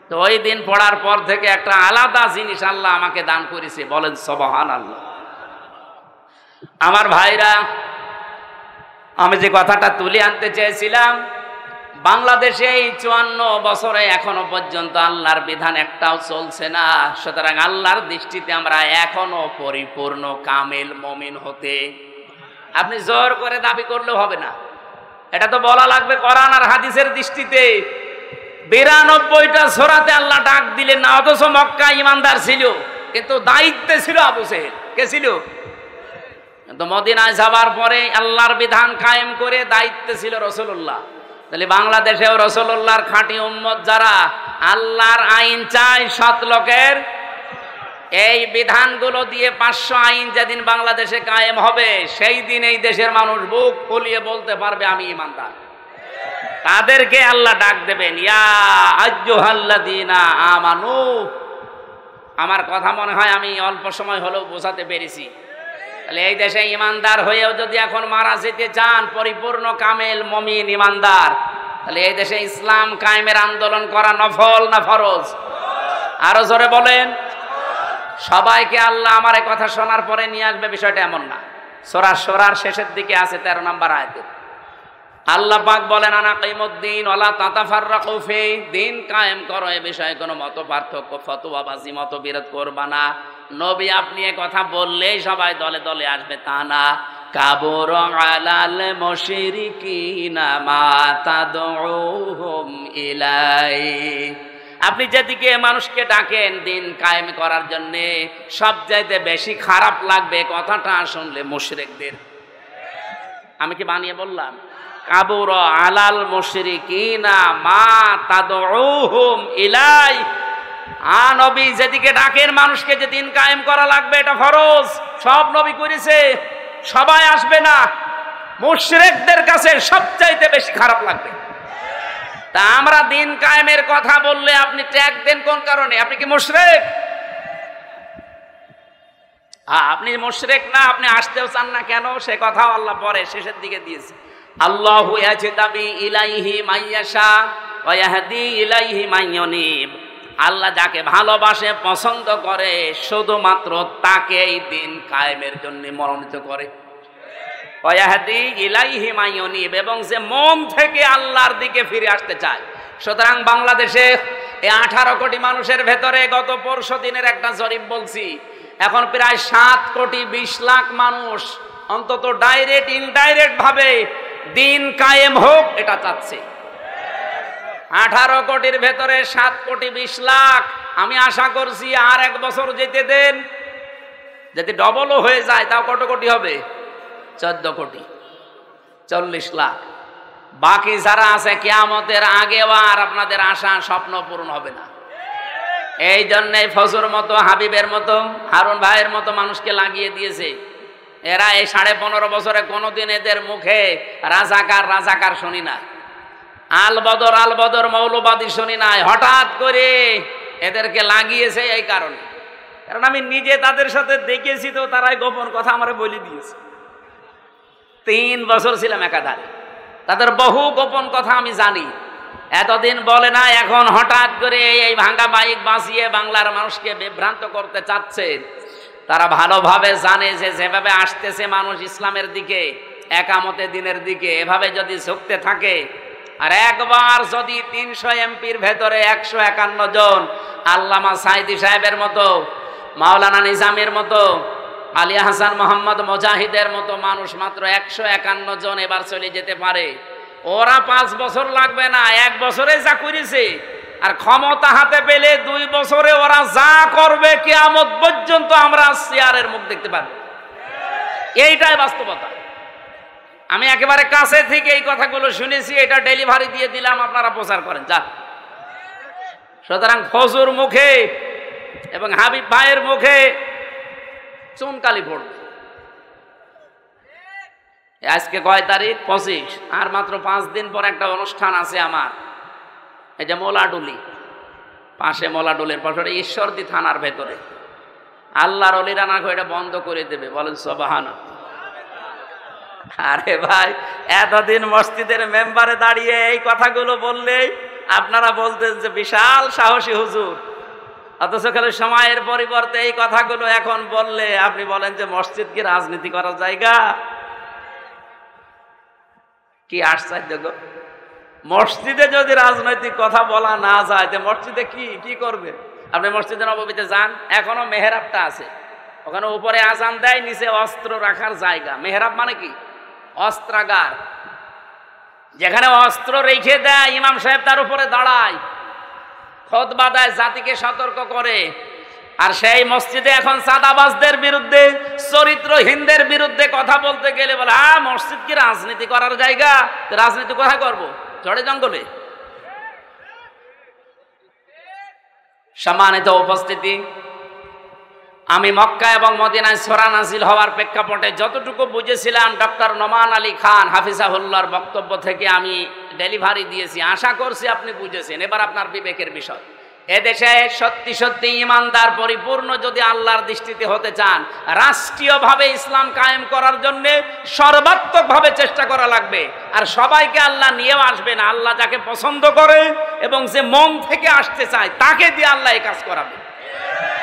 তো ওই দিন পড়ার পর থেকে একটা আলাদা জিনিস আল্লাহ আমাকে দান করেছে, বলেন সুবহানাল্লাহ। আমার ভাইরা, আমি যে কথাটা তুলে আনতে চেয়েছিলাম, বাংলাদেশে এই 54 বছরে এখনো পর্যন্ত আল্লাহর বিধান একটাও চলছে না। সুতরাং আল্লাহর দৃষ্টিতে আমরা এখনো পরিপূর্ণ কামেল মুমিন হতে, আপনি জোর করে দাবি করলেও হবে না, এটা তো বলা লাগবে কোরআন আর হাদিসের দৃষ্টিতে। 92টা সূরাতে আল্লাহ ডাক দিলেন না, অথচ মক্কা ইমানদার ছিল, কিন্তু দায়িত্বে ছিল আবু জেহেল। কে ছিল? কিন্তু মদিনায় যাবার পরে আল্লাহর বিধান কায়েম করে দায়িত্বে ছিল রাসূলুল্লাহ। তাহলে বাংলাদেশেও রাসূলুল্লাহর খাঁটি উম্মত যারা আল্লাহর আইন চায়, সৎ লোকের, এই বিধানগুলো দিয়ে 500 আইন যেদিন বাংলাদেশে কায়েম হবে, সেই দিন এই দেশের মানুষ বুক ফুলিয়ে বলতে পারবে আমি ঈমানদার। তাদেরকে আল্লাহ ডাক দেবেন, ইয়া আইয়ুহাল্লাযীনা আমানু। আমার কথা মনে হয় আমি অল্প সময় হলেও বোঝাতে পেরেছি। তাহলে এই দেশে ঈমানদার হয়েও যদি এখন মারা যেতে চান, পরিপূর্ণ কামেল মুমিন ঈমানদার, তাহলে এই দেশে ইসলাম কায়েমের আন্দোলন করা নফল না ফরজ? আরো জোরে বলেন। সবাইকে আল্লাহ আমার এই কথা শোনার পরে নিয়ে আসবে, বিষয়টা এমন না। সূরা শুরার শেষের দিকে আছে 13 নম্বর আয়াতে আল্লাহ পাক বলেন, আনা কাইমুদ্দিন ওয়ালা তাতাফাররাকু ফি, দিন কায়েম করো, এ বিষয়ে কোনো মত পার্থক্য, ফতোয়াবাজি, মতবিরোধ করবা না। নবী আপনি এ কথা বললেই সবাই দলে দলে আসবে তা না। কাবুর আলাল মুশরিকিনা মা তাদউহুম ইলাই, আপনি যেদিকে মানুষকে ডাকেন দিন কায়েম করার জন্য, সবচাইতে বেশি খারাপ লাগবে কথাটা শুনলে মুশরিকদের। আমি কি বানিয়ে বললাম? কাবুর আলাল মুশরিকিনা মা তাদউহুম ইলাই। নবী যেদিকে ডাকেন মানুষকে যে দিন কায়েম করা লাগবে, এটা ফরজ, সব নবী করেছে, সবাই আসবে না। মুশরিকদের কাছে সবচাইতে বেশি খারাপ লাগবে। তা আমরা দিন কায়েমের কথা বললে আপনি ট্যাগ দেন কোন কারণে? আপনি কি মুশরিক? আপনি মুশরিক না, আপনি আসতেও চান না কেন? সে কথাও আল্লাহ পরে শেষের দিকে দিয়েছে। আল্লাহু ইয়াজতাবি ইলাইহি মাইয়াশা ওয়া ইয়াহদি ইলাইহি মাইয়ুনিব। আল্লাহ যাকে ভালোবাসে, পছন্দ করে, শুধুমাত্র তাকেই দিন কায়েমের জন্য মনোনীত করে। ওয়া ইয়াহদি ইলাইহি মাইয়ুনিব, এবং যে মন থেকে আল্লাহর দিকে ফিরে আসতে চায়। সুতরাং বাংলাদেশে এই 18 কোটি মানুষের ভেতরে গত পরশু দিনের একটা জরিপ বলছি, এখন প্রায় 7 কোটি 20 লাখ মানুষ অন্তত ডাইরেক্ট ইনডাইরেক্ট ভাবে দিন কায়েম হোক এটা চাচ্ছে। 18 কোটির ভেতরে 7 কোটি 20 লাখ। আমি আশা করছি আর 1 বছর যেতে দেন, যদি ডবলও হয়ে যায় তাও কত কোটি হবে? 14 কোটি, 40 লাখ। বাকি যারা আছে কিয়ামতের আগেও আর আপনাদের আশা স্বপ্ন পূরণ হবে না। এই জন্যে ফজর মতো, হাবিবের মতো, হারুন ভাইয়ের মতো মানুষকে লাগিয়ে দিয়েছে। এরা এই 15.5 বছরে কোনোদিন এদের মুখে রাজাকার রাজাকার শুনি না, আলবদর আলবদর মৌলবাদী শুনি নাই। হঠাৎ করে এদেরকে লাগিয়েছে এই কারণে, কারণ আমি নিজে তাদের সাথে দেখেছি, তো তারাই গোপন কথা আমারে বলে দিয়েছে। 3 বছর ছিলাম একাধারে, তাদের বহু গোপন কথা আমি জানি। এতদিন বলে না, এখন হঠাৎ করে এই ভাঙ্গা বাইক বাঁচিয়ে বাংলার মানুষকে বিভ্রান্ত করতে চাচ্ছে। তারা ভালোভাবে জানে যে যেভাবে আসতেছে মানুষ ইসলামের দিকে, একামতে দিনের দিকে, এভাবে যদি ঝুঁকতে থাকে, আর একবার যদি 300 এমপির ভেতরে 151 জন আল্লামা সাইদি সাহেবের মতো, মাওলানা নিজামের মতো, আলী হাসান মোহাম্মদ মুজাহিদের মতো মানুষ মাত্র 151 জন এবার চলে যেতে পারে, ওরা 5 বছর লাগবে না, 1 বছরে যা করেছে, আর ক্ষমতা হাতে পেলে 2 বছরে ওরা যা করবে কিয়ামত পর্যন্ত আমরা চেয়ারের মুখ দেখতে পাবো। এইটাই বাস্তবতা। আমি একেবারে কাছে থেকে এই কথাগুলো শুনেছি, এটা ডেলিভারি দিয়ে দিলাম, আপনারা প্রচার করেন যা। সুতরাং ফজর মুখে এবং হাবিব ভাইয়ের মুখে চুনকালি পড়বে। আজকে কয় তারিখ? 25। আর মাত্র 5 দিন পর একটা অনুষ্ঠান আছে আমার, এই যে মোলাডুলি পাশে, মোলাডুলের পাশে ঈশ্বরদী থানার ভেতরে। আল্লাহর ওলিরা না এটা বন্ধ করে দেবে, বলেন সুবহানাল্লাহ। আরে ভাই, এতদিন মসজিদের মেম্বারে দাঁড়িয়ে এই কথাগুলো বললেই আপনারা বলতেন যে বিশাল সাহসী হুজুর, অথচ খালি সময়ের পরিবর্তে এই কথাগুলো এখন বললে আপনি বলেন যে মসজিদ কি রাজনীতি করার জায়গা? কি আশ্চর্য গো! মসজিদে যদি রাজনৈতিক কথা বলা না যায়, তো মসজিদে কি করবে? আপনি মসজিদে নববীতে যান, এখনো মেহরাবটা আছে, ওখানে উপরে আজান দেয়, নিচে অস্ত্র রাখার জায়গা। মেহরাব মানে কি? অস্ত্রাগার, যেখানে অস্ত্র রেখে দেয়, ইমাম সাহেব তার উপরে দাঁড়ায়, খুতবা দেয়, জাতিকে সতর্ক করে। আর সেই মসজিদে এখন চাঁদাবাজদের বিরুদ্ধে, চরিত্রহীনদের বিরুদ্ধে কথা বলতে গেলে বলে মসজিদ কি রাজনীতি করার জায়গা? রাজনীতি কোথায় করবো? ঝড়ে জঙ্গলে। সম্মানিত উপস্থিতি, আমি মক্কা এবং মদিনায় সূরা নাযিল হওয়ার প্রেক্ষাপটে যতটুকু বুঝেছিলাম ডক্টর নোমান আলী খান হাফিজাহুল্লাহর বক্তব্য থেকে আমি ডেলিভারি দিয়েছি। আশা করছি আপনি বুঝেছেন। এবার আপনার বিবেকের বিষয়, এদেশে সত্যি সত্যি ইমানদার পরিপূর্ণ যদি আল্লাহর দৃষ্টিতে হতে চান, রাষ্ট্রীয়ভাবে ইসলাম কায়েম করার জন্য সর্বাত্মকভাবে চেষ্টা করা লাগবে। আর সবাইকে আল্লাহ নিয়েও আসবে না, আল্লাহ যাকে পছন্দ করে এবং যে মন থেকে আসতে চায় তাকে দিয়ে আল্লাহ এই কাজ করাবে।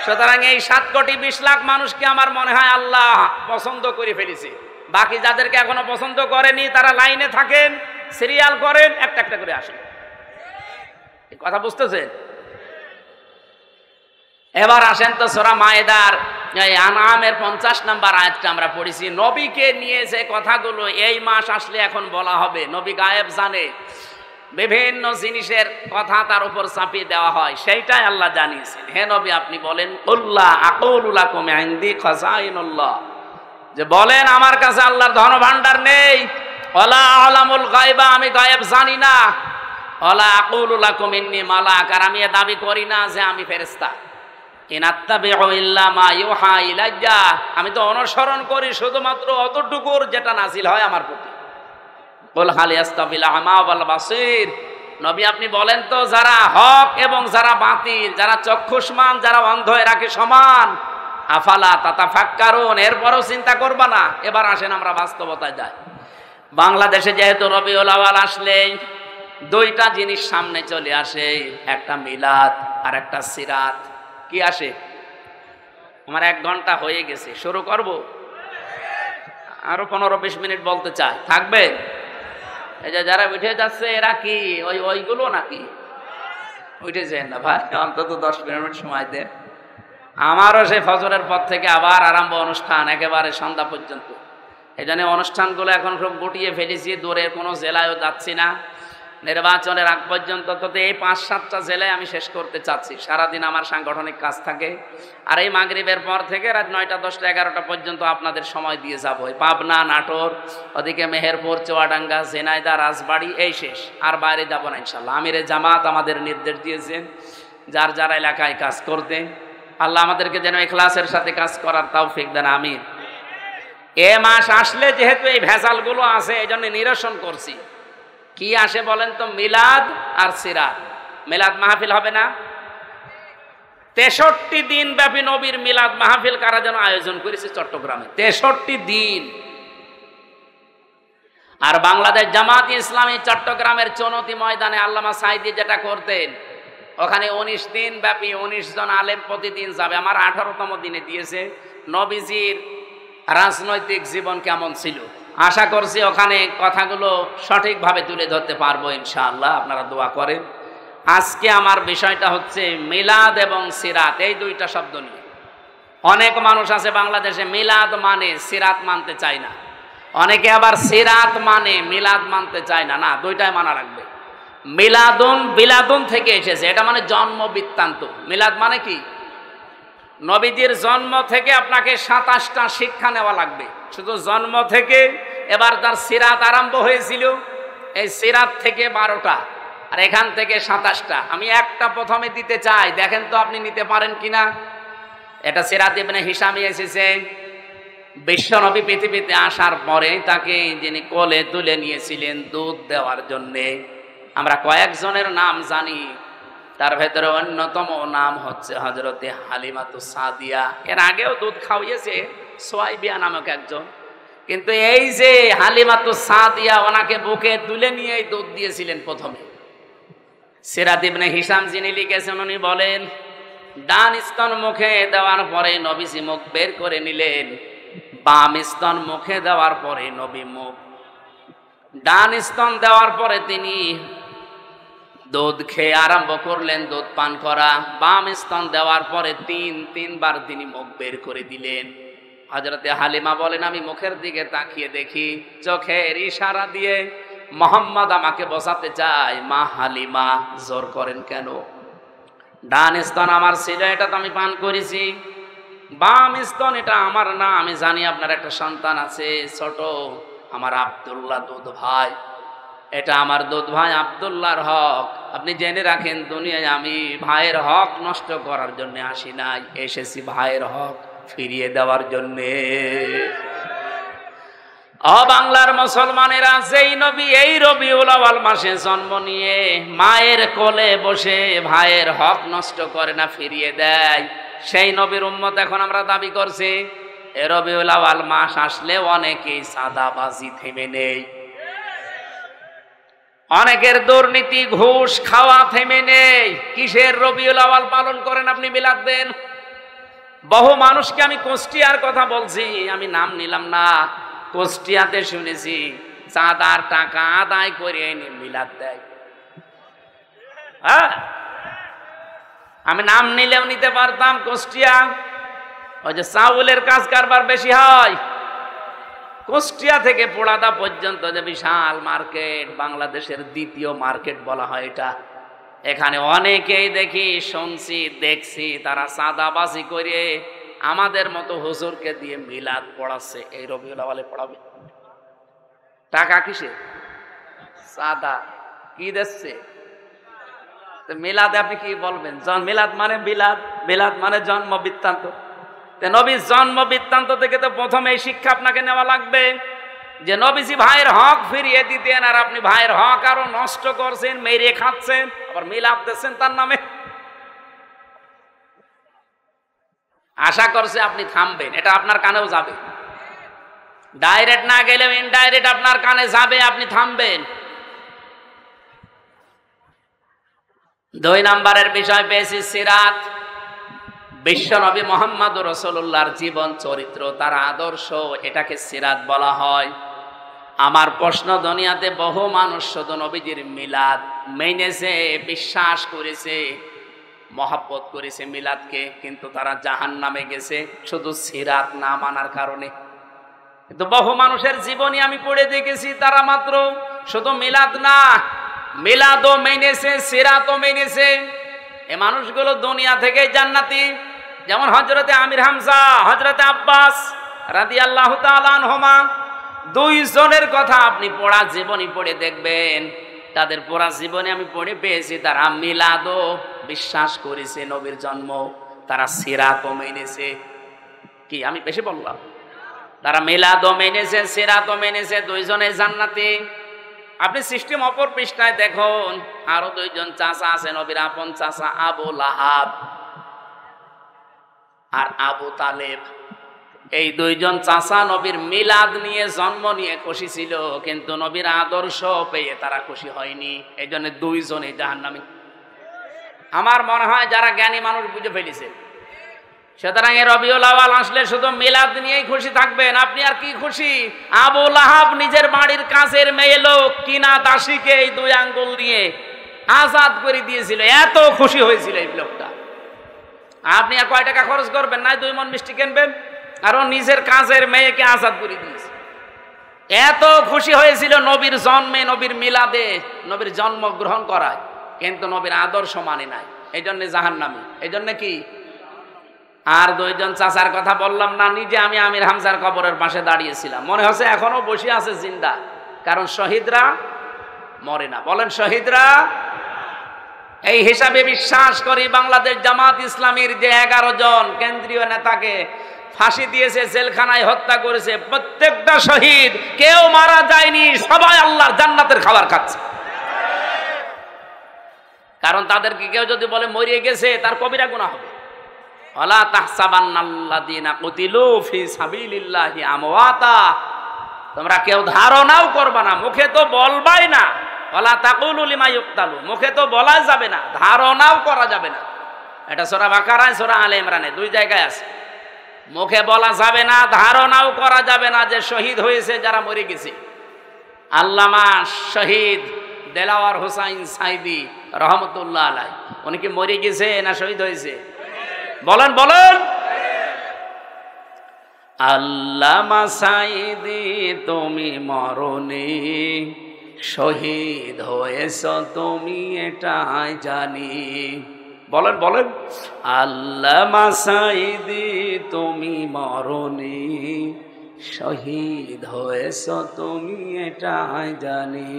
সুতরাং এই 7 কোটি 20 লাখ মানুষকে আমার মনে হয় আল্লাহ পছন্দ করে ফেলেছে। বাকি যাদেরকে এখনো পছন্দ করেনি তারা লাইনে থাকেন, সিরিয়াল করেন, একটা একটা করে আসেন। এই কথা বুঝতেছেন? এবার আসেন তো সূরা মায়েদার আনআমের 50 নম্বর আয়াতটা আমরা পড়েছি। নবীকে নিয়ে যে কথাগুলো এই মাস আসলে এখন বলা হবে, নবী গায়েব জানে, বিভিন্ন জিনিসের কথা তার উপর চাপিয়ে দেওয়া হয়, সেইটাই আল্লাহ জানিয়েছেন। হে নবী, আপনি বলেন কুল্লা আকুলু লাকুম ইনদি খাযাইনুল্লাহ, যে বলেন আমার কাছে আল্লাহর ধনভাণ্ডার নেই। ওয়ালা আলামুল গায়বা, আমি গায়েব জানি না। ওয়ালা আকুলু লাকুম ইন্নী মালাক, আর আমি দাবি করি না যে আমি ফেরেশতা। ইন আত্তাবিউ ইল্লা মা ইউহা ইলাইয়া, আমি তো অনুসরণ করি শুধুমাত্র অতটুকুর যেটা নাযিল হয় আমার প্রতি। কুল হাল ইয়াস্তাবিল আমা ওয়াল বাসীর, নবী আপনি বলেন তো যারা হক এবং যারা বাতিল, যারা চক্ষুষ্মান যারা অন্ধ, এরা কি সমান? আফালা তাতাফাক্কারুন, এরপরও চিন্তা করবা না? এবার আসেন আমরা বাস্তবতায় যাই। বাংলাদেশে যেহেতু রবিউল আউয়াল আসলে দুইটা জিনিস সামনে চলে আসে, একটা মিলাদ আর একটা সিরাত। কি আসে? আমার 1 ঘন্টা হয়ে গেছে, শুরু করব? আরো 15-20 মিনিট বলতে চাই, থাকবে? এই যে যারা উঠে যাচ্ছে এরা কি ওইগুলো নাকি? উঠে যায় না ভাই, অন্তত 10 মিনিট সময় দেন। আমারও সেই ফজরের পর থেকে আবার আরম্ভ অনুষ্ঠান, একেবারে সন্ধ্যা পর্যন্ত। এই জন্য অনুষ্ঠানগুলো এখন খুব গুটিয়ে ফেলেছি, দূরের কোনো জেলায়ও যাচ্ছি না। নির্বাচনের আগ পর্যন্ত তো এই 5-7টা জেলায় আমি শেষ করতে চাচ্ছি। সারাদিন আমার সাংগঠনিক কাজ থাকে, আর এই মাগরিবের পর থেকে রাত 9টা 10টা 11টা পর্যন্ত আপনাদের সময় দিয়ে যাবো। পাবনা, নাটোর, ওদিকে মেহেরপুর, চুয়াডাঙ্গা, ঝিনাইদহ, রাজবাড়ী, এই শেষ। আর বাইরে যাব না ইনশাল্লাহ। আমিরে জামাত আমাদের নির্দেশ দিয়েছেন যার যার এলাকায় কাজ করতে। আল্লাহ আমাদেরকে যেন ইখলাসের সাথে কাজ করার তৌফিক দেন, আমিন। এ মাস আসলে যেহেতু এই ভেজালগুলো আছে, এই জন্য নিরসন করছি। কি আসে বলেন তো? মিলাদ আর সিরাত। মিলাদ মাহফিল হবে না? 63 দিন ব্যাপী নবীর মিলাদ মাহফিল কারা যেন আয়োজন করেছে চট্টগ্রামে, 63 দিন। আর বাংলাদেশ জামাত ইসলামী চট্টগ্রামের চনতি ময়দানে আল্লামা সাঈদী যেটা করতেন, ওখানে 19 দিন ব্যাপী 19 জন আলেম প্রতিদিন যাবে। আমার 18তম দিনে দিয়েছে নবীজির রাজনৈতিক জীবন কেমন ছিল। আশা করছি ওখানে কথাগুলো সঠিকভাবে তুলে ধরতে পারবো ইনশাআল্লাহ, আপনারা দোয়া করেন। আজকে আমার বিষয়টা হচ্ছে মিলাদ এবং সিরাত, এই দুইটা শব্দ নিয়ে। অনেক মানুষ আছে বাংলাদেশে মিলাদ মানে সিরাত মানতে চায় না, অনেকে আবার সিরাত মানে মিলাদ মানতে চায় না। না, দুইটাই মানা রাখবে। মিলাদুন বিলাদুন থেকে এসেছে, এটা মানে জন্ম বৃত্তান্ত। মিলাদ মানে কি? নবীজির জন্ম থেকে আপনাকে 27টা শিক্ষা নেওয়া লাগবে, শুধু জন্ম থেকে। এবার তার সিরাত আরম্ভ হয়েছিল, এই সিরাত থেকে 12টা, আর এখান থেকে 27টা। আমি একটা প্রথমে দিতে চাই, দেখেন তো আপনি নিতে পারেন কিনা। এটা সিরাত ইবনে হিশামে এসেছে। বিশ্বনবী পৃথিবীতে আসার পরে তাকে যিনি কোলে তুলে নিয়েছিলেন দুধ দেওয়ার জন্যে, আমরা কয়েকজনের নাম জানি, তার ভেতরে অন্যতম নাম হচ্ছে হযরতে হালিমাতুস সাদিয়া। এর আগেও দুধ খাওয়িয়েছে সোয়াইবিয়া নামক একজন, কিন্তু এই যে হালিমাতুস সাদিয়া, ওনাকে বুকে তুলে নিয়েই দুধ দিয়েছিলেন প্রথমে। সিরাত ইবনে হিশাম যিনি লিখেছেন, উনি বলেন ডান স্তন মুখে দেওয়ার পরে নবীজি মুখ বের করে নিলেন, বাম স্তন মুখে দেওয়ার পরে নবী মুখ, ডান স্তন দেওয়ার পরে তিনি দুধ খেয়ে আরম্ভ করলেন, দুধ পান করা। বাম স্তন দেওয়ার পরে তিনবার তিনি মুখ বের করে দিলেন। হযরতে হালিমা বলেন, আমি মুখের দিকে তাকিয়ে দেখি, চোখের ইশারা দিয়ে মোহাম্মদ আমাকে বোঝাতে চায়, মা হালিমা জোর করেন কেন? ডান স্তন আমার ছিল, এটা তো আমি পান করেছি। বাম স্তন এটা আমার না, আমি জানি আপনার একটা সন্তান আছে ছোট, আমার আব্দুল্লাহ দুধ ভাই, এটা আমার দুধ ভাই আব্দুল্লাহর হক। আপনি জেনে রাখেন, দুনিয়ায় আমি ভাইয়ের হক নষ্ট করার জন্য আসি নাই, এসেছি ভাইয়ের হক ফিরিয়ে দেওয়ার জন্যে। বাংলার মুসলমানেরা, যেই নবী এই রবিউল আউয়াল মাসে জন্ম নিয়ে মায়ের কোলে বসে ভাইয়ের হক নষ্ট করে না, ফিরিয়ে দেয়, সেই নবীর উম্মত এখন আমরা দাবি করছি। এ রবিউল আউয়াল মাস আসলে অনেকেই সাদাবাজি থেমে নেই, অনেকের দুর্নীতি ঘুষ খাওয়া থেমে নেই। কিসের রবিউল আউয়াল পালন করেন আপনি? মিলাদ দেন। বহু মানুষকে আমি কুষ্টিয়ার কথা বলছি, আমি নাম নিলাম না, কুষ্টিয়াতে শুনেছি চাঁদার টাকা আদায় করে এনে মিলাদ দেয়। হ্যাঁ, আমি নাম নিলেও নিতে পারতাম। কুষ্টিয়া ওই যে চাউলের কাজ কারবার বেশি হয়, কুষ্টিয়া থেকে পোড়াদা পর্যন্ত যে বিশাল মার্কেট, বাংলাদেশের দ্বিতীয় মার্কেট বলা হয় এটা। এখানে অনেকেই দেখি, শুনছি, দেখছি তারা চাঁদাবাজি করে আমাদের মতো হুজুরকে দিয়ে মিলাদ পড়াচ্ছে। এই রবিউল আউয়ালে পড়াবে, টাকা কিসে? চাঁদা। কি দিচ্ছে? মিলাদে আপনি কি বলবেন? মিলাদ মানে বিলাদ, বিলাদ মানে জন্ম বৃত্তান্ত। নবীর জন্ম বৃত্তান্ত থেকে তো প্রথমে এই শিক্ষা আপনাকে নেওয়া লাগবে যে নবীজি ভাইয়ের হক ফিরিয়ে দিতেন, আর আপনি ভাইয়ের হক আরো নষ্ট করছেন, মেরে খাচ্ছেন, আবার মিলাদ দিচ্ছেন তার নামে। আশা করছে আপনি থামবেন, এটা আপনার কানেও যাবে। ডাইরেক্ট না গেলেও ইনডাইরেক্ট আপনার কানে যাবে, আপনি থামবেন। 2 নম্বরের বিষয় পেয়েছি সিরাত। বিশ্বনবী মুহাম্মদুর রাসূলুল্লাহর জীবন চরিত্র, তার আদর্শ, এটাকে সিরাত বলা হয়। আমার প্রশ্ন, দুনিয়াতে বহু মানুষ শুধু নবীজির মিলাদ মেনেছে, বিশ্বাস করেছে, মহব্বত করেছে মিলাদকে, কিন্তু তারা জাহান্নামে গেছে শুধু সিরাত না মানার কারণে। কিন্তু বহু মানুষের জীবনী আমি পড়ে দেখেছি, তারা মাত্র শুধু মিলাদ না, মিলাদও মেনেছে, সিরাতও মেনেছে। এই মানুষগুলো দুনিয়া থেকেই জান্নাতি। যেমন হযরতে আমির হামজা, হযরতে আব্বাস রাদিয়াল্লাহু তাআলা আনহুমা, 2 জনের কথা আপনি পড়া জীবনী পড়ে দেখবেন। তাদের পড়া জীবনে আমি পড়ে পেয়েছি তারা মিলাদও বিশ্বাস করেছে, নবীর জন্ম, তারা সিরাতও মেনেছে। কি আমি বেশি বললাম? তারা মিলাদও মেনেছে, সিরাতও মেনেছে, 2 জনে জান্নাতি। আপনি সিস্টেম অপর পৃষ্ঠায় দেখুন, আরো 2 জন চাচা আছে, নবীর আপন চাচা, আবু লাহাব আর আবু তালেব। এই 2 জন চাচা নবীর মিলাদ নিয়ে, জন্ম নিয়ে খুশি ছিল, কিন্তু নবীর আদর্শ পেয়ে তারা খুশি হয়নি। এই জন্য 2 জনই জাহান্নামী। আমার মনে হয় যারা জ্ঞানী মানুষ বুঝে ফেলেছে। সুতরাং এই রবিউল আউয়াল আসলে শুধু মিলাদ নিয়েই খুশি থাকবেন, আপনি আর কি খুশি? আবু লাহাব নিজের বাড়ির কাছের মেয়ে লোক কিনা দাসীকে এই 2 আঙ্গুল দিয়ে আজাদ করে দিয়েছিল, এত খুশি হয়েছিল এই লোকটা। আপনি আর কয় টাকা খরচ করবেন না, 2 মণ মিষ্টি কিনবেন, আর ও নিজের কাজের মেয়েকে আজাদ করে দিয়েছে। এত খুশি হয়েছিল নবীর জন্মে, নবীর মিলাদে, নবীর জন্ম গ্রহণ করায়, কিন্তু নবীর আদর্শ মানে নাই, এই জন্য জাহান্নামী। এই জন্য কি? আর 2 জন চাচার কথা বললাম না, নিজে আমি আমির হামজার কবরের পাশে দাঁড়িয়েছিলাম, মনে হচ্ছে এখনো বসে আছে জিন্দা, কারণ শহীদরা মরে না। বলেন শহীদরা। এই হিসাবে বিশ্বাস করি বাংলাদেশ জামাত ইসলামীর যে 11 জন কেন্দ্রীয় নেতাকে ফাঁসি দিয়েছে, জেলখানায় হত্যা করেছে, প্রত্যেকটা শহীদ, কেউ মারা যায়নি, সবাই আল্লাহর জান্নাতের খাবার খাচ্ছে। কারণ তাদেরকে কেউ যদি বলে মরিয়ে গেছে, তার কবিরা গুনাহ হবে। ওয়ালা তাহসাবান্নাল্লাযীনা কুতিলু ফি সাবিলিল্লাহি আমওয়াতা, তোমরা কেউ ধারণাও করবা না, মুখে তো বলবাই না। ওয়ালা তাকুলু লিমা ইউক্তালু, মুখে তো বলা যাবে না, ধারণাও করা যাবে না। এটা সূরা বাকারায়, সূরা আলে ইমরানে 2 জায়গায় আছে। মুখে বলা যাবে না, ধারণাও করা যাবে না যে শহীদ হয়েছে যারা মরে গেছে। আল্লামা শহীদ দেলাওয়ার হোসাইন সাইদি রহমতুল্লাহ আলাইহি, উনি কি মরে গেছে না শহীদ হয়েছে? বলেন বলেন। আল্লামা সাইদি তুমি মরনি, শহীদ হয়েছ তুমি এটাই জানি। বলেন বলেন। আল্লামা সাইদি তুমি মরনি, শহীদ হয়েছ তুমি এটাই জানি।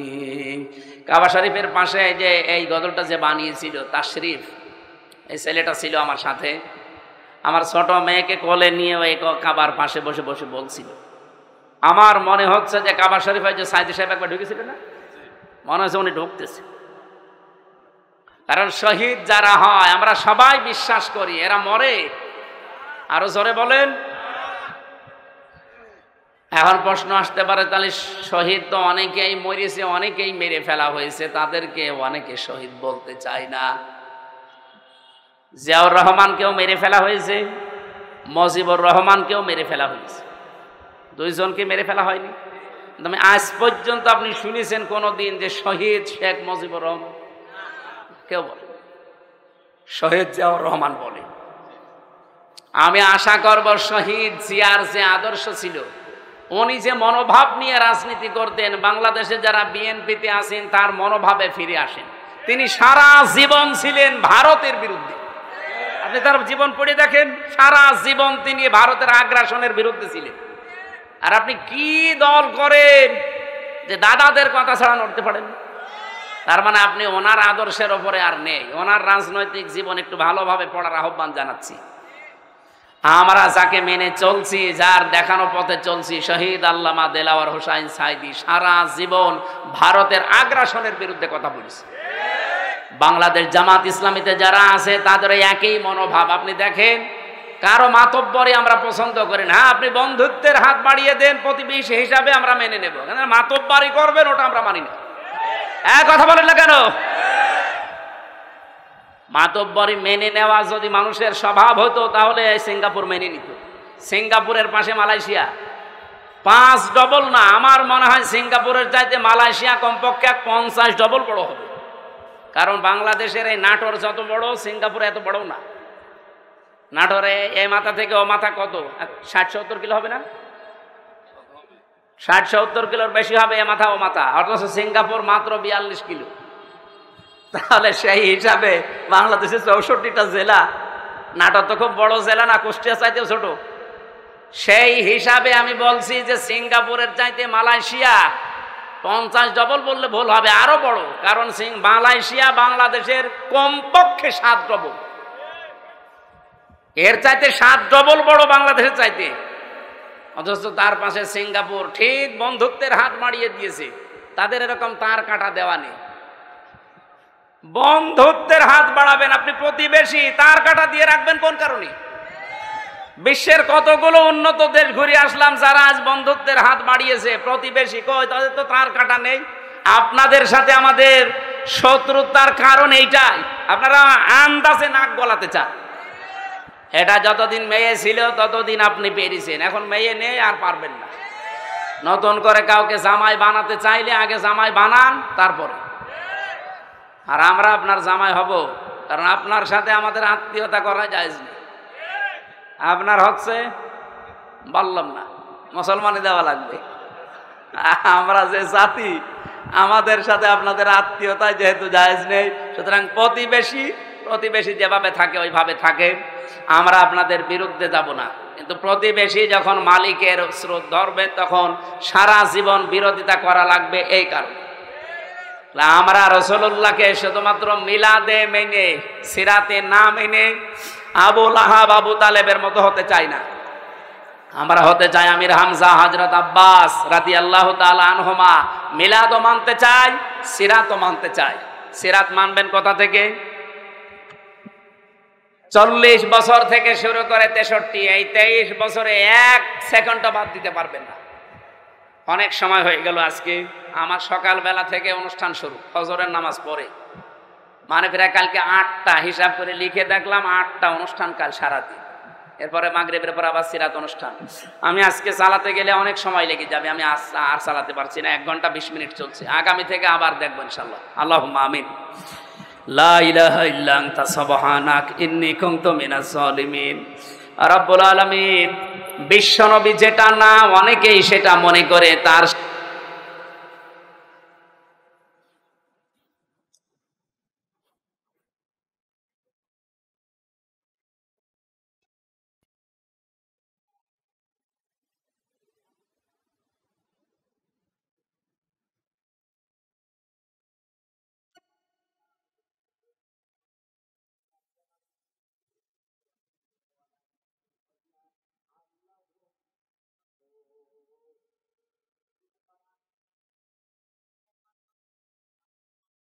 কাবা শরীফের পাশে যে এই গজলটা যে বানিয়েছিল তাশরিফ, এই ছেলেটা ছিল আমার সাথে। আমার ছোট মেয়েকে কোলে নিয়ে ওই কাবার পাশে বসে বসে বলছিল। আমার মনে হচ্ছে যে কাবা শরীফে যে সাইদি সাহেব একবার ঢুকেছিল না, মনে হচ্ছে উনি ঢুকতেছে। কারণ শহীদ যারা হয় আমরা সবাই বিশ্বাস করি এরা মরে। আরো জোরে বলেন। এখন প্রশ্ন আসতে পারে, তাহলে শহীদ তো অনেকেই মরেছে, অনেকেই মেরে ফেলা হয়েছে, তাদেরকে অনেকে শহীদ বলতে চায় না। জিয়াউর রহমানকেও মেরে ফেলা হয়েছে, মুজিবুর রহমানকেও মেরে ফেলা হয়েছে, 2 জনকে মেরে ফেলা হয়নি। তবে আজ পর্যন্ত আপনি শুনেছেন কোনদিন যে শহীদ শেখ মুজিবুর রহমান? কেউ বলে। শহীদ জিয়াউর রহমান বলে। আমি আশা করব শহীদ জিয়ার যে আদর্শ ছিল উনি যে মনোভাব নিয়ে রাজনীতি করতেন, বাংলাদেশে যারা বিএনপিতে আছেন তার মনোভাবে ফিরে আসেন। তিনি সারা জীবন ছিলেন ভারতের বিরুদ্ধে। আপনি তার জীবন পড়ে দেখেন, সারা জীবন তিনি ভারতের আগ্রাসনের বিরুদ্ধে ছিলেন। আর আপনি কি দল করেন যে দাদাদের কথা ছাড়া নড়তে পারেন? তার মানে আপনি ওনার আদর্শের ওপরে আর নেই। ওনার রাজনৈতিক জীবন একটু ভালোভাবে পড়ার আহ্বান জানাচ্ছি। আমরা যাকে মেনে চলছি, যার দেখানো পথে চলছি, শহীদ আল্লামা দেলাওয়ার হোসাইন সাঈদী সারা জীবন ভারতের আগ্রাসনের বিরুদ্ধে কথা বলেছে। বাংলাদেশ জামাত ইসলামীতে যারা আছে তাদের একই মনোভাব। আপনি দেখেন, কারো মাতব্বরি আমরা পছন্দ করি না। হ্যাঁ, আপনি বন্ধুত্বের হাত বাড়িয়ে দেন, প্রতিবেশী হিসাবে আমরা মেনে নেব। মাতব্বরি করবেন, ওটা আমরা মানি না। কথা বলেন না কেন? মাতব্বরি মেনে নেওয়া যদি মানুষের স্বভাব হতো তাহলে সিঙ্গাপুর মেনে নিত। সিঙ্গাপুরের পাশে মালয়েশিয়া, 5 ডবল না, আমার মনে হয় সিঙ্গাপুরের চাইতে মালয়েশিয়া কমপক্ষে 50 ডবল বড় হবে। কারণ বাংলাদেশের এই নাটোর যত বড়, সিঙ্গাপুর এত বড় না। নাটোরে এই মাথা থেকে ও মাথা কত, 60-70 কিলো হবে না? 60-70 কিলোর বেশি হবে এ মাথা ও মাথা, অথচ সিঙ্গাপুর মাত্র 42 কিলো। তাহলে সেই হিসাবে বাংলাদেশের 64টা জেলা, নাটোর তো খুব বড় জেলা না, কুষ্টিয়া চাইতেও ছোট। সেই হিসাবে আমি বলছি যে সিঙ্গাপুরের চাইতে মালয়েশিয়া 50 ডবল বললে ভুল হবে, আরো বড়। কারণ মালয়েশিয়া বাংলাদেশের কমপক্ষে 7 ডবল, এর চাইতে 7 ডবল বড় বাংলাদেশের চাইতে। অথচ তার পাশে সিঙ্গাপুর ঠিক বন্ধুত্বের হাত বাড়িয়ে দিয়েছে। তাদের এরকম তার কাটা দেওয়া নেই। বন্ধুত্বের হাত বাড়াবেন আপনি, প্রতিবেশী তার কাটা দিয়ে রাখবেন কোন কারণে? বিশ্বের কতগুলো উন্নত দেশ ঘুরে আসলাম, যারা আজ বন্ধুত্বের হাত বাড়িয়েছে, প্রতিবেশী কই, তাদের তো তার কাটা নেই। আপনাদের সাথে আমাদের শত্রুতার কারণ এইটাই, আপনারা আন্দাজে নাক গলাতে চান। এটা যতদিন মেয়ে ছিল ততদিন আপনি পেরেছেন, এখন মেয়ে নেই আর পারবেন না। নতুন করে কাউকে জামাই বানাতে চাইলে আগে জামাই বানান, তারপরে। আর আমরা আপনার জামাই হব, কারণ আপনার সাথে আমাদের আত্মীয়তা করা যায় না। আপনার হচ্ছে বললাম না, মুসলমানি দেওয়া লাগবে। আমরা যে জাতি, আমাদের সাথে আপনাদের আত্মীয়তা যেহেতু জায়েজ নেই, সুতরাং প্রতিবেশী যেভাবে থাকে ওইভাবে থাকে। আমরা আপনাদের বিরুদ্ধে যাব না, কিন্তু প্রতিবেশী যখন মালিকের স্রোত ধরবে তখন সারা জীবন বিরোধিতা করা লাগবে। এই কারণে আমরা রাসূলুল্লাহকে শুধুমাত্র মিলাদে মেনে, সিরাতে না মেনে আবু লাহাব, আবু তালেবের মতো হতে চাই না। আমরা হতে চাই আমির হামজা, হযরত আব্বাস রাদিয়াল্লাহু তাআলা আনহুমা। মিলাদও মানতে চাই, সিরাতও মানতে চাই। সিরাত মানবেন কোথা থেকে? 40 বছর থেকে শুরু করে 63, এই 23 বছরে 1 সেকেন্ডও বাদ দিতে পারবেন না। অনেক সময় হয়ে গেল। আজকে আমার সকালবেলা থেকে অনুষ্ঠান শুরু, ফজরের নামাজ পড়ে, মানে প্রায় কালকে 8টা, হিসাব করে লিখে দেখলাম 8টা অনুষ্ঠান কাল সারাদিন। এরপরে মাগরিবের পর আবার সিরাত অনুষ্ঠান। আমি আজকে চালাতে গেলে অনেক সময় লেগে যাবে, আমি আর চালাতে পারছি না। 1 ঘন্টা 20 মিনিট চলছে। আগামী থেকে আবার দেখবো ইনশাআল্লাহ। আল্লাহুম্মা আমিন। লা ইলাহা ইল্লা আনতা সুবহানাক ইন্নী কুনতু মিনাজ জালিমিন। রব্বুল আলামিন, বিশ্বনবী যেটা না অনেকেই সেটা মনে করে, তার